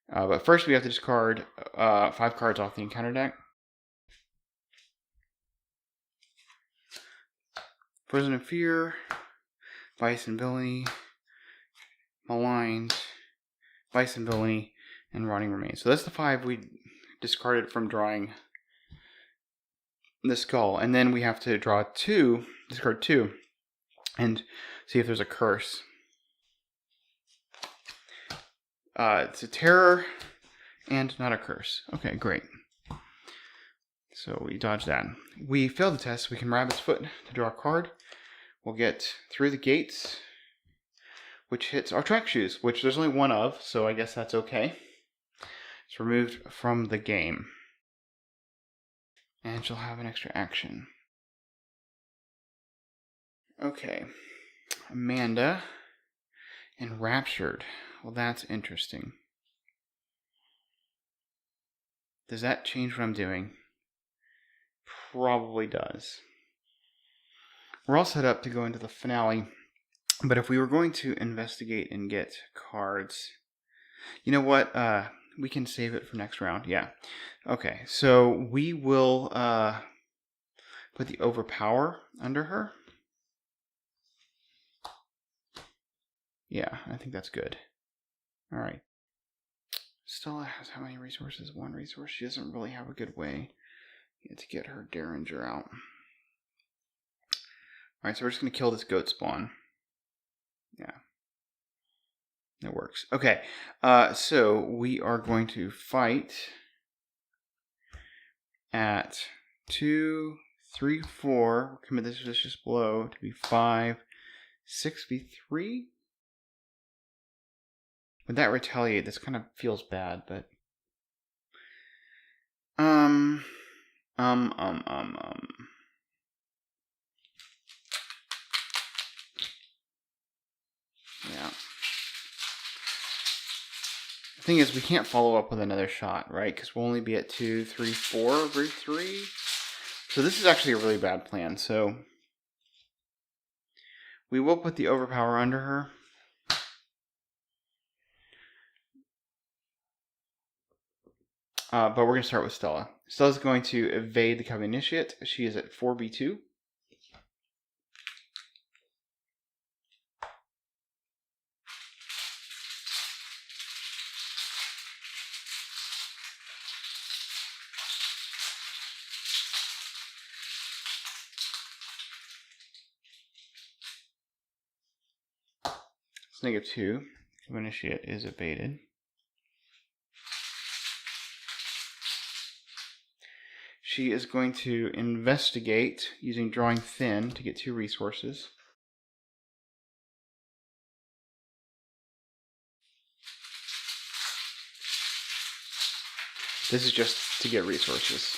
But first we have to discard 5 cards off the encounter deck. Frozen in Fear, Bison Villainy, Maligned, Bison Villainy, and Rotting Remains. So that's the 5 we discarded from drawing the skull. And then we have to draw 2, discard 2, and see if there's a curse. It's a terror and not a curse. Okay, great. So we dodge that. We failed the test. We can Rabbit's Foot to draw a card. We'll get Through the Gates, which hits our track shoes, which there's only 1 of, so I guess that's okay. It's removed from the game. And she'll have an extra action. Okay. Amanda Enraptured. Well, that's interesting. Does that change what I'm doing? Probably does. We're all set up to go into the finale, but if we were going to investigate and get cards, you know what? We can save it for next round. Yeah. Okay, so we will put the Overpower under her. Yeah, I think that's good. All right. Stella has how many resources? 1 resource. She doesn't really have a good way to get her Derringer out. Alright, so we're just going to kill this goat spawn. Yeah. That works. Okay, so we are going to fight at 2, 3, 4. Commit this vicious blow to be 5, 6v3. Would that retaliate? This kind of feels bad, but yeah. The thing is, we can't follow up with another shot, right? Because we'll only be at 2, 3, 4 over 3. So this is actually a really bad plan. So we will put the Overpower under her. But we're going to start with Stella. Stella's going to evade the Covenant Initiate. She is at 4b2. It's -2. Covenant Initiate is evaded. She is going to investigate using Drawing Thin to get 2 resources. This is just to get resources.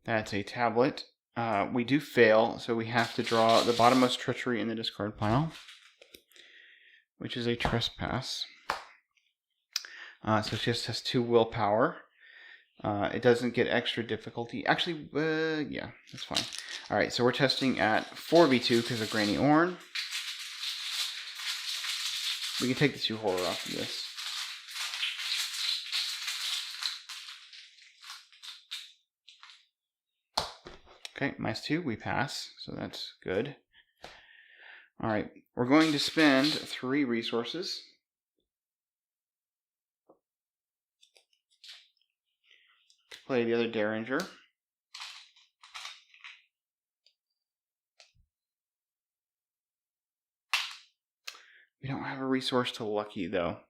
That's a tablet. We do fail, so we have to draw the bottommost treachery in the discard pile, which is a trespass. So she just has 2 willpower. It doesn't get extra difficulty. Actually, yeah, that's fine. All right, so we're testing at 4v2 because of Granny Orn. We can take the 2 horror off of this. Okay, -2, we pass, so that's good. All right, we're going to spend 3 resources. To play the other Derringer. We don't have a resource to Lucky, though.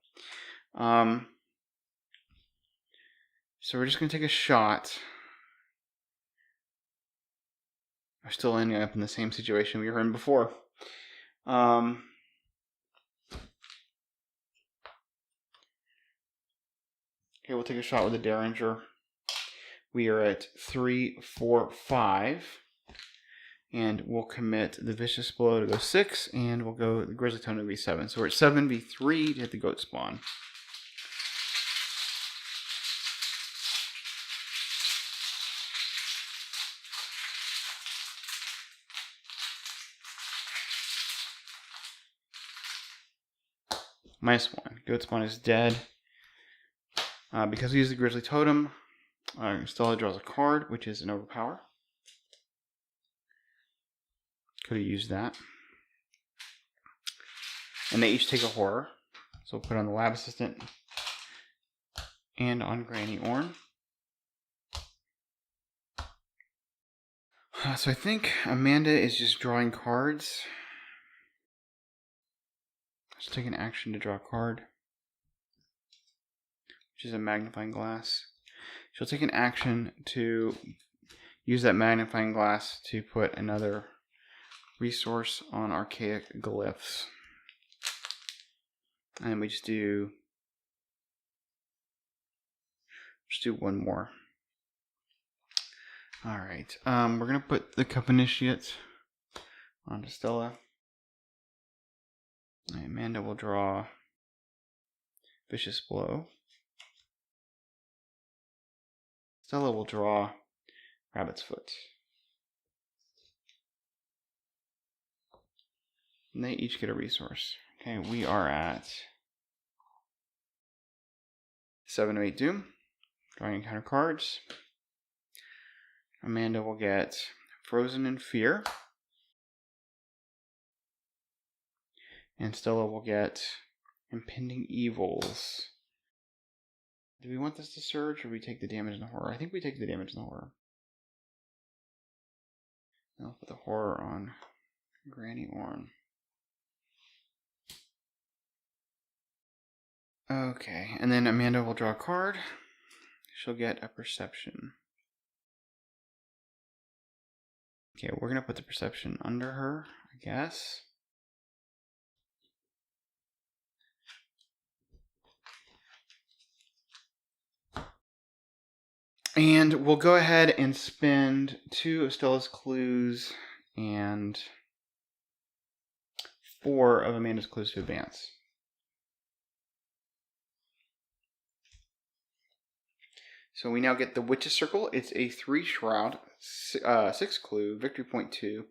So we're just going to take a shot. are still ending up in the same situation we were in before. Okay, we'll take a shot with the Derringer. We are at 3, 4, 5. And we'll commit the Vicious Blow to go 6, and we'll go the Grizzly Tone to be 7. So we're at 7v3 to hit the Goat Spawn. -1. Goat Spawn is dead. Because we use the Grizzly Totem, Stella draws a card, which is an Overpower. Could have used that. And they each take a horror. So we'll put on the Lab Assistant and on Granny Orn. So I think Amanda is just drawing cards. Let's take an action to draw a card, which is a magnifying glass. She'll take an action to use that magnifying glass to put another resource on Archaic Glyphs. And we just do one more. Alright, we're going to put the Cup Initiate onto Stella. Amanda will draw Vicious Blow. Stella will draw Rabbit's Foot. And they each get a resource. Okay, we are at 7 of 8 Doom. Drawing encounter cards. Amanda will get Frozen in Fear. And Stella will get Impending Evils. Do we want this to surge, or we take the damage and the horror? I think we take the damage and the horror. I'll put the horror on Granny Orn. Okay, and then Amanda will draw a card. She'll get a Perception. Okay, we're going to put the Perception under her, I guess. And we'll go ahead and spend 2 of Stella's clues and 4 of Amanda's clues to advance. So we now get the Witch's Circle. It's a 3 shroud, 6 clue, victory point 2.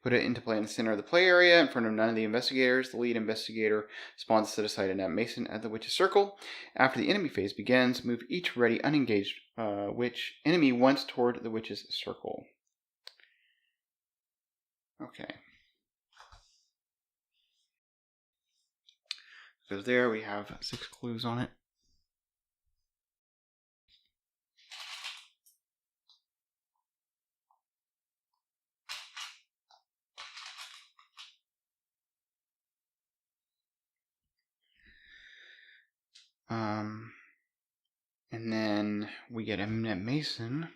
Put it into play in the center of the play area in front of none of the investigators. The lead investigator spawns set aside a net mason at the Witch's Circle. After the enemy phase begins, move each ready unengaged witch enemy once toward the Witch's Circle. Okay. So there we have 6 clues on it. And then we get a net mason.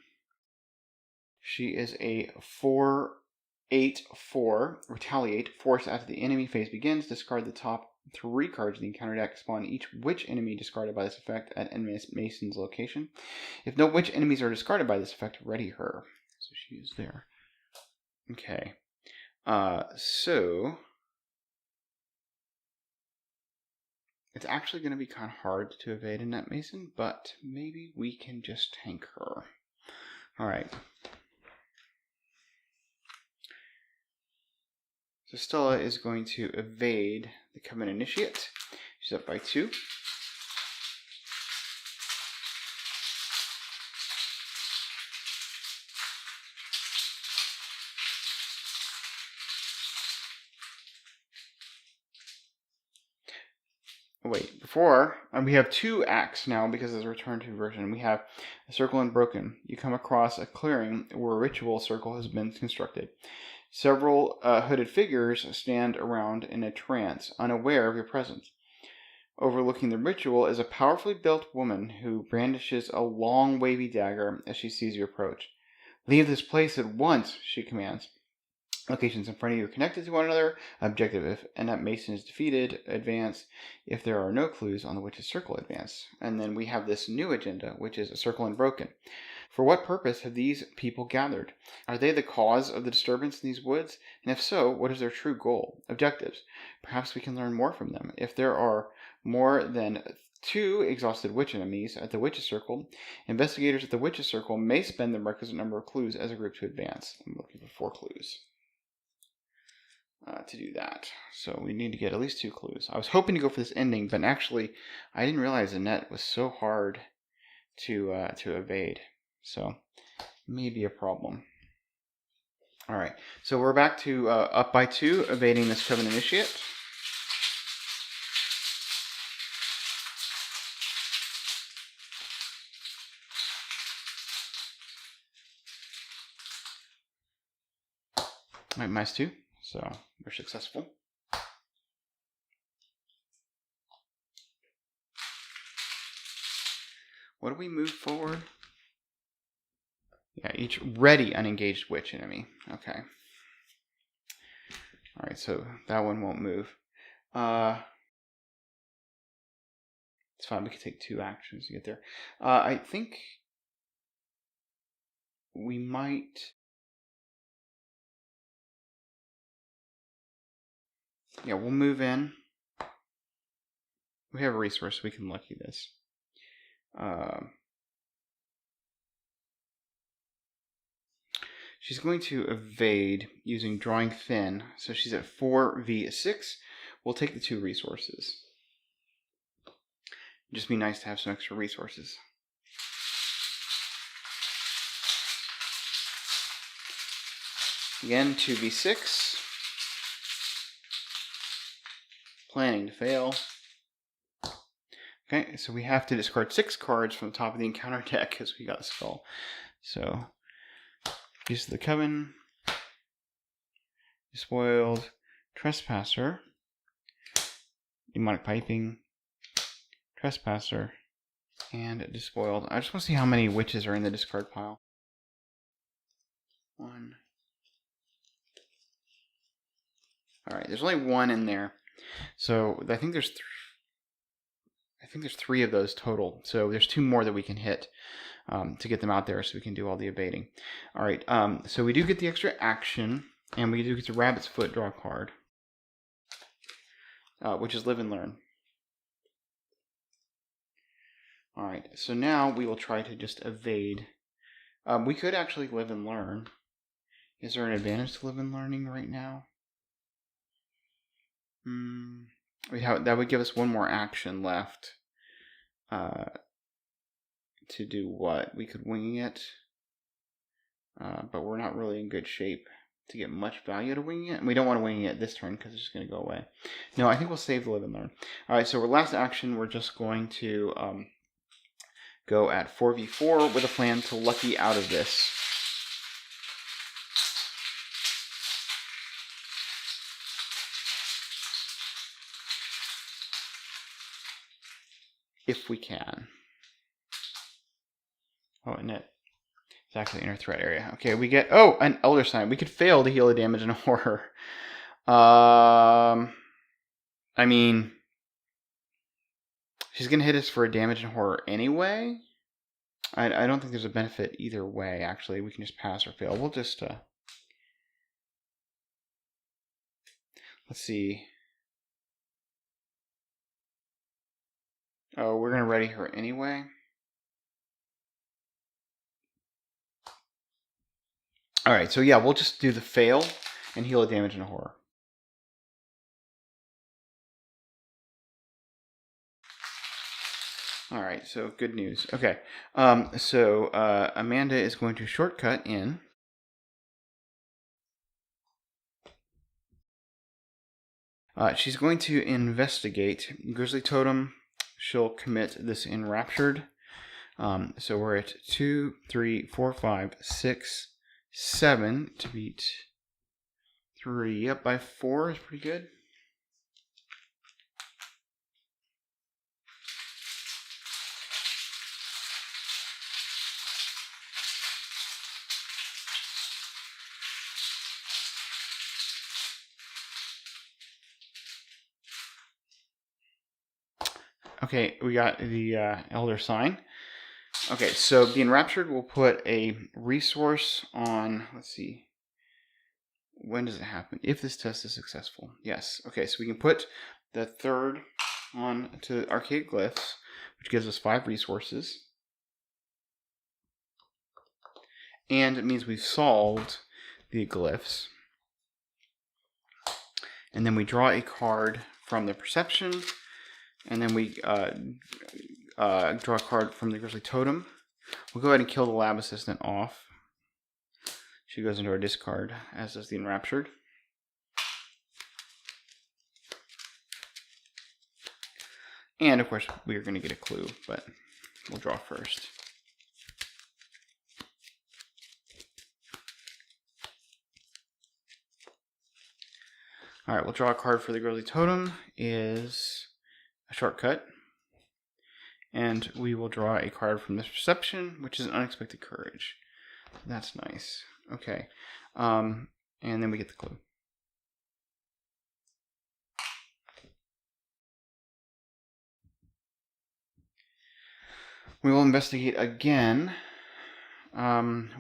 She is a 4/8/4. Retaliate. Force after the enemy phase begins. Discard the top 3 cards of the encounter deck. Spawn each witch enemy discarded by this effect at mason's location. If no witch enemies are discarded by this effect, ready her. So she is there. Okay. So it's actually going to be kind of hard to evade a net mason, but maybe we can just tank her. Alright. So Stella is going to evade the Covenant Initiate. She's up by 2. Wait, before, we have 2 acts now because of the Return to version. We have a Circle Unbroken. You come across a clearing where a ritual circle has been constructed. Several hooded figures stand around in a trance, unaware of your presence. Overlooking the ritual is a powerfully built woman who brandishes a long, wavy dagger as she sees you approach. Leave this place at once, she commands. Locations in front of you are connected to one another. Objective: if Annette Mason is defeated, advance. If there are no clues on the witch's circle, advance. And then we have this new agenda, which is a circle unbroken. For what purpose have these people gathered? Are they the cause of the disturbance in these woods? And if so, what is their true goal? Objectives: perhaps we can learn more from them. If there are more than 2 exhausted witch enemies at the witch's circle, investigators at the witch's circle may spend the requisite number of clues as a group to advance. I'm looking for 4 clues. To do that. So we need to get at least 2 clues. I was hoping to go for this ending, but actually I didn't realize Annette was so hard to evade. So maybe a problem. Alright, so we're back to up by 2, evading this Coven Initiate. Alright, -2. So we're successful. What do we move forward? Yeah, each ready unengaged witch enemy. Okay. Alright, so that one won't move. It's fine, we can take 2 actions to get there. I think we might... Yeah, we'll move in. We have a resource, we can lucky this. She's going to evade using Drawing Thin, so she's at 4v6. We'll take the 2 resources. It'd just be nice to have some extra resources. Again, 2v6. Planning to fail. Okay, so we have to discard 6 cards from the top of the encounter deck because we got a skull. So, use the Coven, Despoiled, Trespasser, Demonic Piping, Trespasser, and Despoiled. I just want to see how many witches are in the discard pile. 1. Alright, there's only 1 in there. So I think there's 3 of those total. So there's 2 more that we can hit to get them out there, so we can do all the evading. All right. So we do get the extra action, and we do get the Rabbit's Foot draw a card, which is Live and Learn. All right. So now we will try to just evade. We could actually Live and Learn. Is there an advantage to Live and Learning right now? That would give us 1 more action left. To do what? We could wing it, but we're not really in good shape to get much value to winging it. And we don't want to wing it this turn because it's just going to go away. No, I think we'll save the Live and Learn. All right, so our last action, we're just going to go at 4v4 with a plan to lucky out of this. If we can. Oh, and it's actually in our threat area. Okay, we get, an Elder Sign. We could fail to heal the damage and horror. I mean, she's going to hit us for a damage and horror anyway. I don't think there's a benefit either way, actually. We can just pass or fail. We'll just, let's see. Oh, we're going to ready her anyway. Alright, so yeah, we'll just do the fail and heal a damage and a horror. Alright, so good news. Okay, so Amanda is going to shortcut in. She's going to investigate Grizzly Totem. She'll commit this Enraptured. So we're at 2, 3, 4, 5, 6, 7 to beat 3. Up by 4 is pretty good. Okay, we got the Elder Sign. Okay, so the Enraptured will put a resource on, let's see, when does it happen? If this test is successful. Yes, okay, so we can put the third on to Archaic Glyphs, which gives us 5 resources. And it means we've solved the glyphs. And then we draw a card from the Perception, and then we draw a card from the Grizzly Totem. We'll go ahead and kill the Lab Assistant off. She goes into our discard, as does the Enraptured. And of course, we are going to get a clue, but we'll draw first. Alright, we'll draw a card for the Grizzly Totem, is a shortcut. And we will draw a card from this Perception, which is an Unexpected Courage. That's nice. Okay. And then we get the clue. We will investigate again.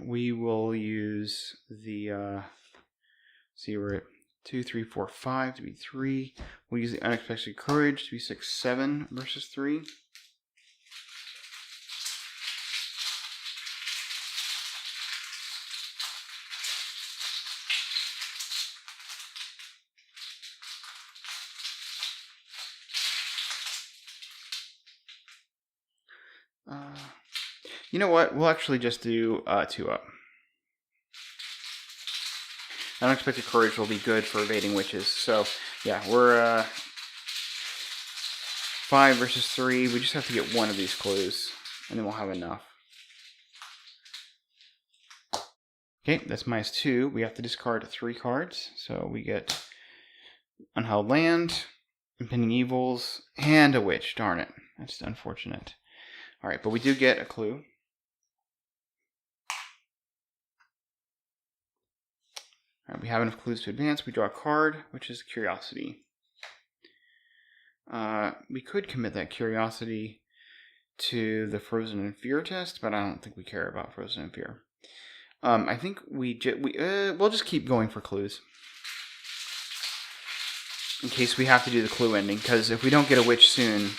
We will use the, see, we're at 2, 3, 4, 5 to be 3. We'll use the Unexpected Courage to be 6, 7 versus 3. You know what? We'll actually just do 2 up. Unexpected Courage will be good for evading witches. So, yeah, we're 5 versus 3. We just have to get one of these clues, and then we'll have enough. Okay, that's -2. We have to discard 3 cards. So we get Unhallowed Land, Impending Evils, and a Witch. Darn it. That's unfortunate. Alright, but we do get a clue. Alright, we have enough clues to advance. We draw a card, which is Curiosity. We could commit that Curiosity to the Frozen in Fear test, but I don't think we care about Frozen in Fear. I think we'll just keep going for clues. In case we have to do the clue ending, because if we don't get a witch soon,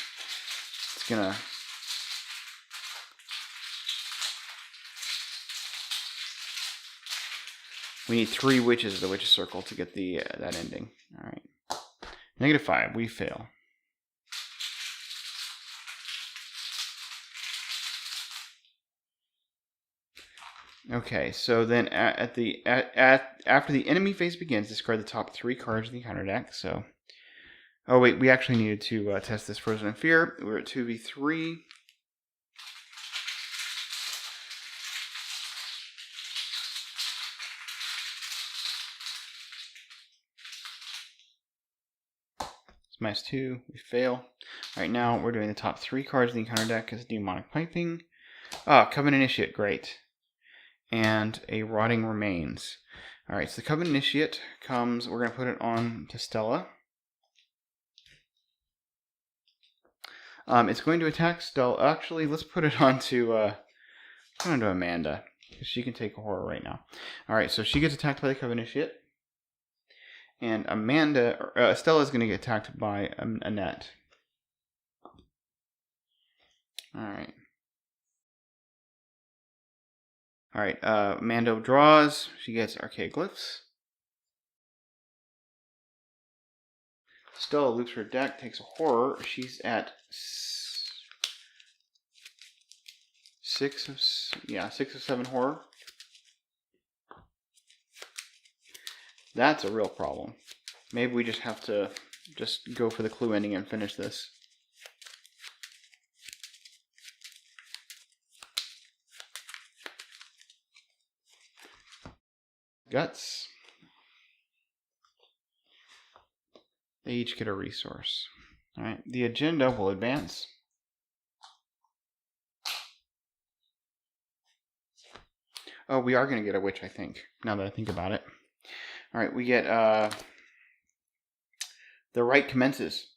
it's gonna... We need 3 witches of the Witch's Circle to get the that ending. Alright. -5, we fail. Okay, so then after the enemy phase begins, discard the top 3 cards of the encounter deck. So, oh wait, we actually needed to test this Frozen in Fear. We're at 2v3. It's -2, we fail. Alright, now we're doing the top 3 cards of the encounter deck as Demonic Piping. Covenant Initiate, great. And a Rotting Remains. Alright, so the Covenant Initiate comes, we're going to put it on to Stella. It's going to attack Stella. Actually, let's put it onto Amanda, because she can take a horror right now. Alright, so she gets attacked by the Covenant Initiate. And Stella is going to get attacked by Annette. Alright. Alright, Amanda draws. She gets Archaic Glyphs. Stella loops her deck, takes a horror. She's at 6 of 7 horror. That's a real problem. Maybe we just have to just go for the clue ending and finish this. Guts. They each get a resource. Alright, the agenda will advance. Oh, we are going to get a witch, I think, now that I think about it. Alright, we get The Rite Commences.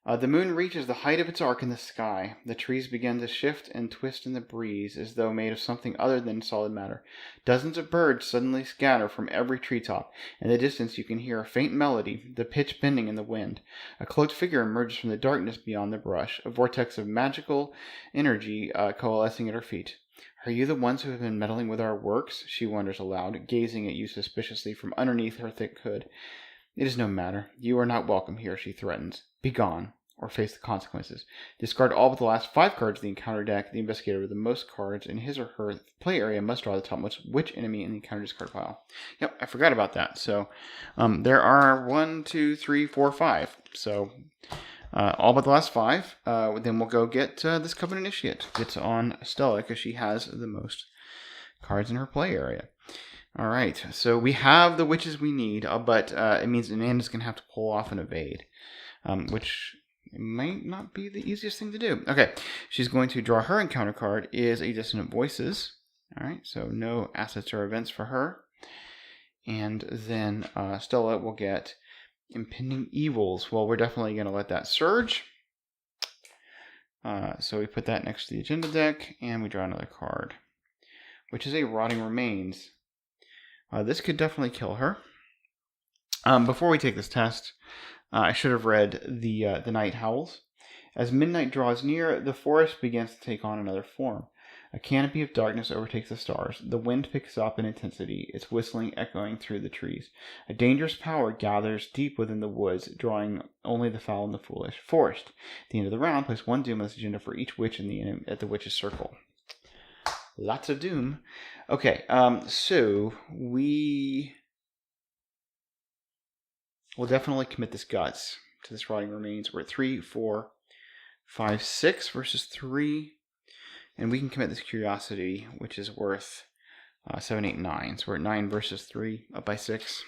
The moon reaches the height of its arc in the sky. The trees begin to shift and twist in the breeze as though made of something other than solid matter. Dozens of birds suddenly scatter from every treetop. In the distance you can hear a faint melody, the pitch bending in the wind. A cloaked figure emerges from the darkness beyond the brush, a vortex of magical energy coalescing at her feet. Are you the ones who have been meddling with our works? She wonders aloud, gazing at you suspiciously from underneath her thick hood. It is no matter. You are not welcome here, she threatens. Be gone, or face the consequences. Discard all but the last 5 cards of the encounter deck. The investigator with the most cards in his or her play area must draw the topmost which enemy in the encounter discard pile. Yep, I forgot about that. So there are 1, 2, 3, 4, 5. So all but the last 5. Then we'll go get this Covenant Initiate. It's on Stella because she has the most cards in her play area. All right, so we have the witches we need, but it means Amanda's going to have to pull off an evade, which might not be the easiest thing to do. Okay, she's going to draw her encounter card is a Dissonant Voices. All right, so no assets or events for her. And then Stella will get Impending Evils. Well, we're definitely going to let that surge. So we put that next to the agenda deck, and we draw another card, which is a Rotting Remains. This could definitely kill her. Before we take this test, I should have read the Night Howls. As midnight draws near, the forest begins to take on another form. A canopy of darkness overtakes the stars. The wind picks up in intensity, its whistling echoing through the trees. A dangerous power gathers deep within the woods, drawing only the foul and the foolish. Forced. At the end of the round, place 1 doom on this agenda for each witch at the witch's circle. Lots of doom. Okay, so we will definitely commit this guts to this Rotting Remains. We're at 3, 4, 5, 6 versus 3. And we can commit this Curiosity, which is worth 7, 8, 9. So we're at 9 versus 3, up by 6.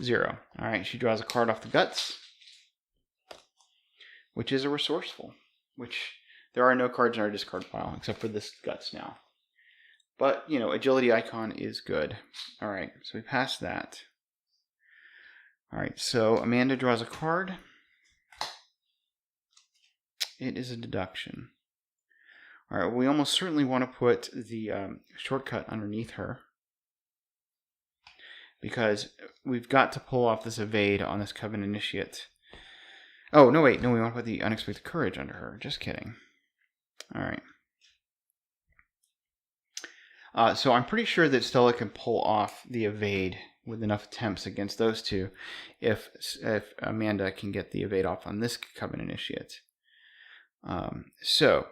Zero. All right, she draws a card off the guts, which is a Resourceful, which there are no cards in our discard pile except for this guts now. But, you know, Agility Icon is good. All right, so we pass that. All right, so Amanda draws a card. It is a Deduction. All right, we almost certainly want to put the shortcut underneath her, because we've got to pull off this evade on this Covenant Initiate. Oh, no, wait. No, we want to put the Unexpected Courage under her. Just kidding. All right. So I'm pretty sure that Stella can pull off the evade with enough attempts against those two if Amanda can get the evade off on this Covenant Initiate. So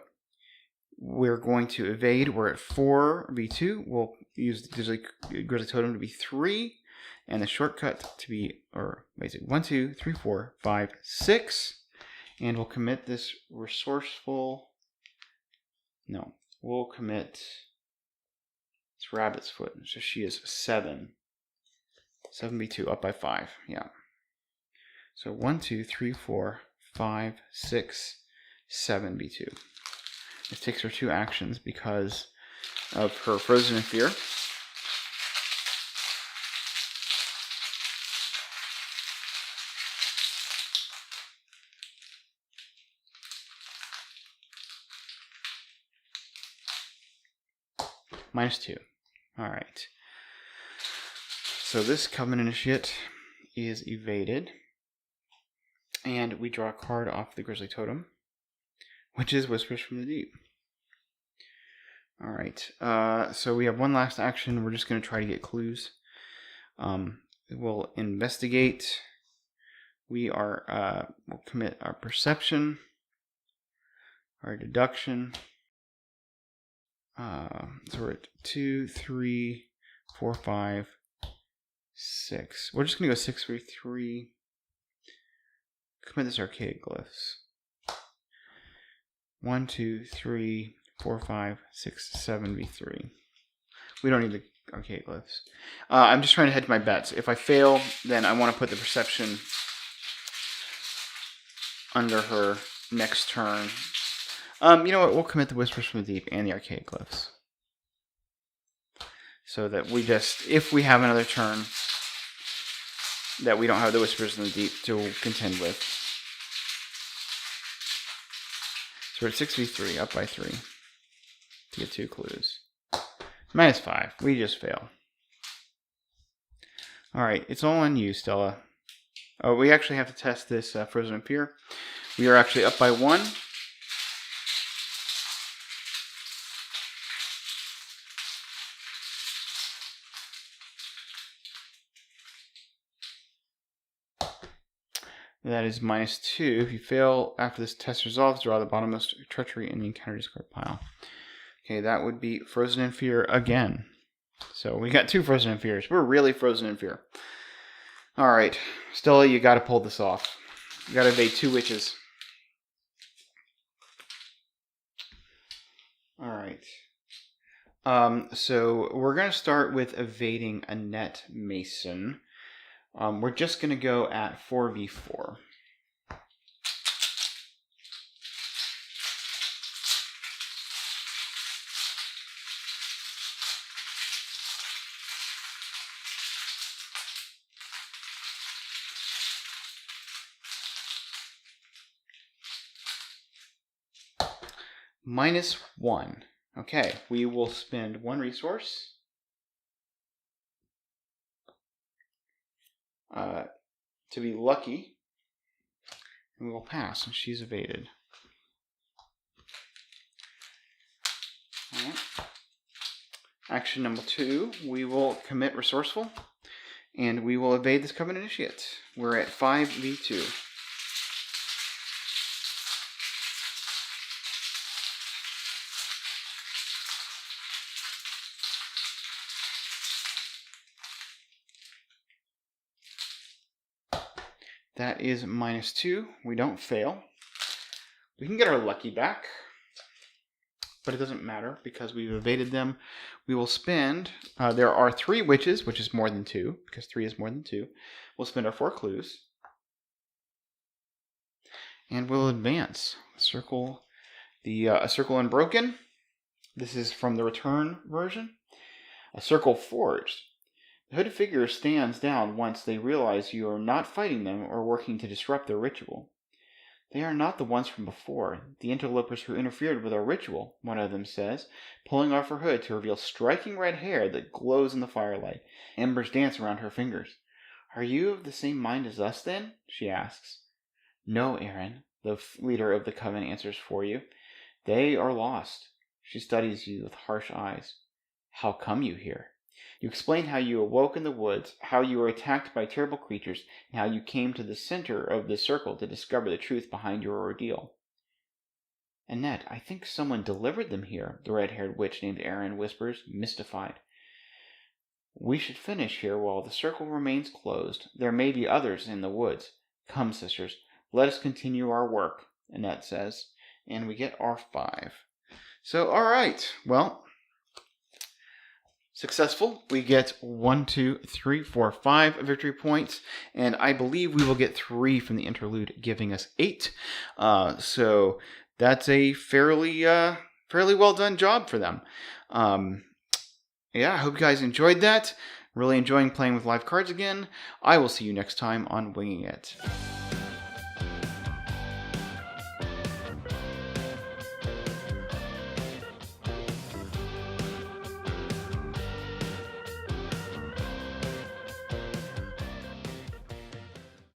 we're going to evade. We're at 4v2. We'll use the Grizzly Totem to be 3. And the shortcut to be, 1, 2, 3, 4, 5, 6. And we'll commit this Resourceful. No, we'll commit this Rabbit's Foot. So she is 7. 7b2, up by 5. Yeah. So 1, 2, 3, 4, 5, 6, 7b2. This takes her 2 actions because of her Frozen in Fear. -2. All right. So this Covenant Initiate is evaded. And we draw a card off the Grizzly Totem, which is Whispers from the Deep. All right. So we have one last action. We're just going to try to get clues. We'll investigate. We'll commit our Perception, our Deduction. So we're at 2, 3, 4, 5, 6. We're just going to go 6 through 3. Commit this Archaic Glyphs. 1, 2, 3, 4, 5, 6, 7, v3. We don't need arcade glyphs. I'm just trying to hedge my bets. If I fail, then I want to put the perception under her next turn. You know what? We'll commit the Whispers from the Deep and the arcade glyphs. So that we just, if we have another turn that we don't have the Whispers in the Deep to contend with. So we're at 6v3, up by 3. To get 2 clues. -5. We just fail. Alright, it's all on you, Stella. Oh, we actually have to test this Frozen in Fear. We are actually up by 1. That is -2. If you fail after this test resolves, draw the bottommost treachery in the encounter discard pile. Okay, that would be Frozen in Fear again. So we got 2 Frozen in Fears. We're really frozen in fear. Alright, Stella, you gotta pull this off. You gotta evade 2 witches. Alright. So we're gonna start with evading Annette Mason. We're just going to go at 4v4. -1. Okay, we will spend 1 resource. To be lucky, and we will pass, and she's evaded. Alright. Action number 2, we will commit Resourceful, and we will evade this Covenant Initiate. We're at 5v2. That is -2. We don't fail. We can get our lucky back, but it doesn't matter because we've evaded them. We will spend, there are 3 witches, which is more than 2, because 3 is more than 2. We'll spend our 4 clues. And we'll advance. Circle the A Circle Unbroken. This is from the Return version. A Circle Forged. The hooded figure stands down once they realize you are not fighting them or working to disrupt their ritual. They are not the ones from before, the interlopers who interfered with our ritual, one of them says, pulling off her hood to reveal striking red hair that glows in the firelight. Embers dance around her fingers. Are you of the same mind as us, then? She asks. No, Aaron, the leader of the coven answers for you. They are lost. She studies you with harsh eyes. How come you here? You explain how you awoke in the woods, how you were attacked by terrible creatures, and how you came to the center of the circle to discover the truth behind your ordeal. Annette, I think someone delivered them here, the red-haired witch named Aaron whispers, mystified. We should finish here while the circle remains closed. There may be others in the woods. Come, sisters, let us continue our work, Annette says, and we get our 5. So, alright, well, successful. We get 1, 2, 3, 4, 5 victory points, and I believe we will get 3 from the interlude, giving us 8. So that's a fairly well done job for them. Yeah, I hope you guys enjoyed that. Really enjoying playing with live cards again. I will see you next time on Winging It.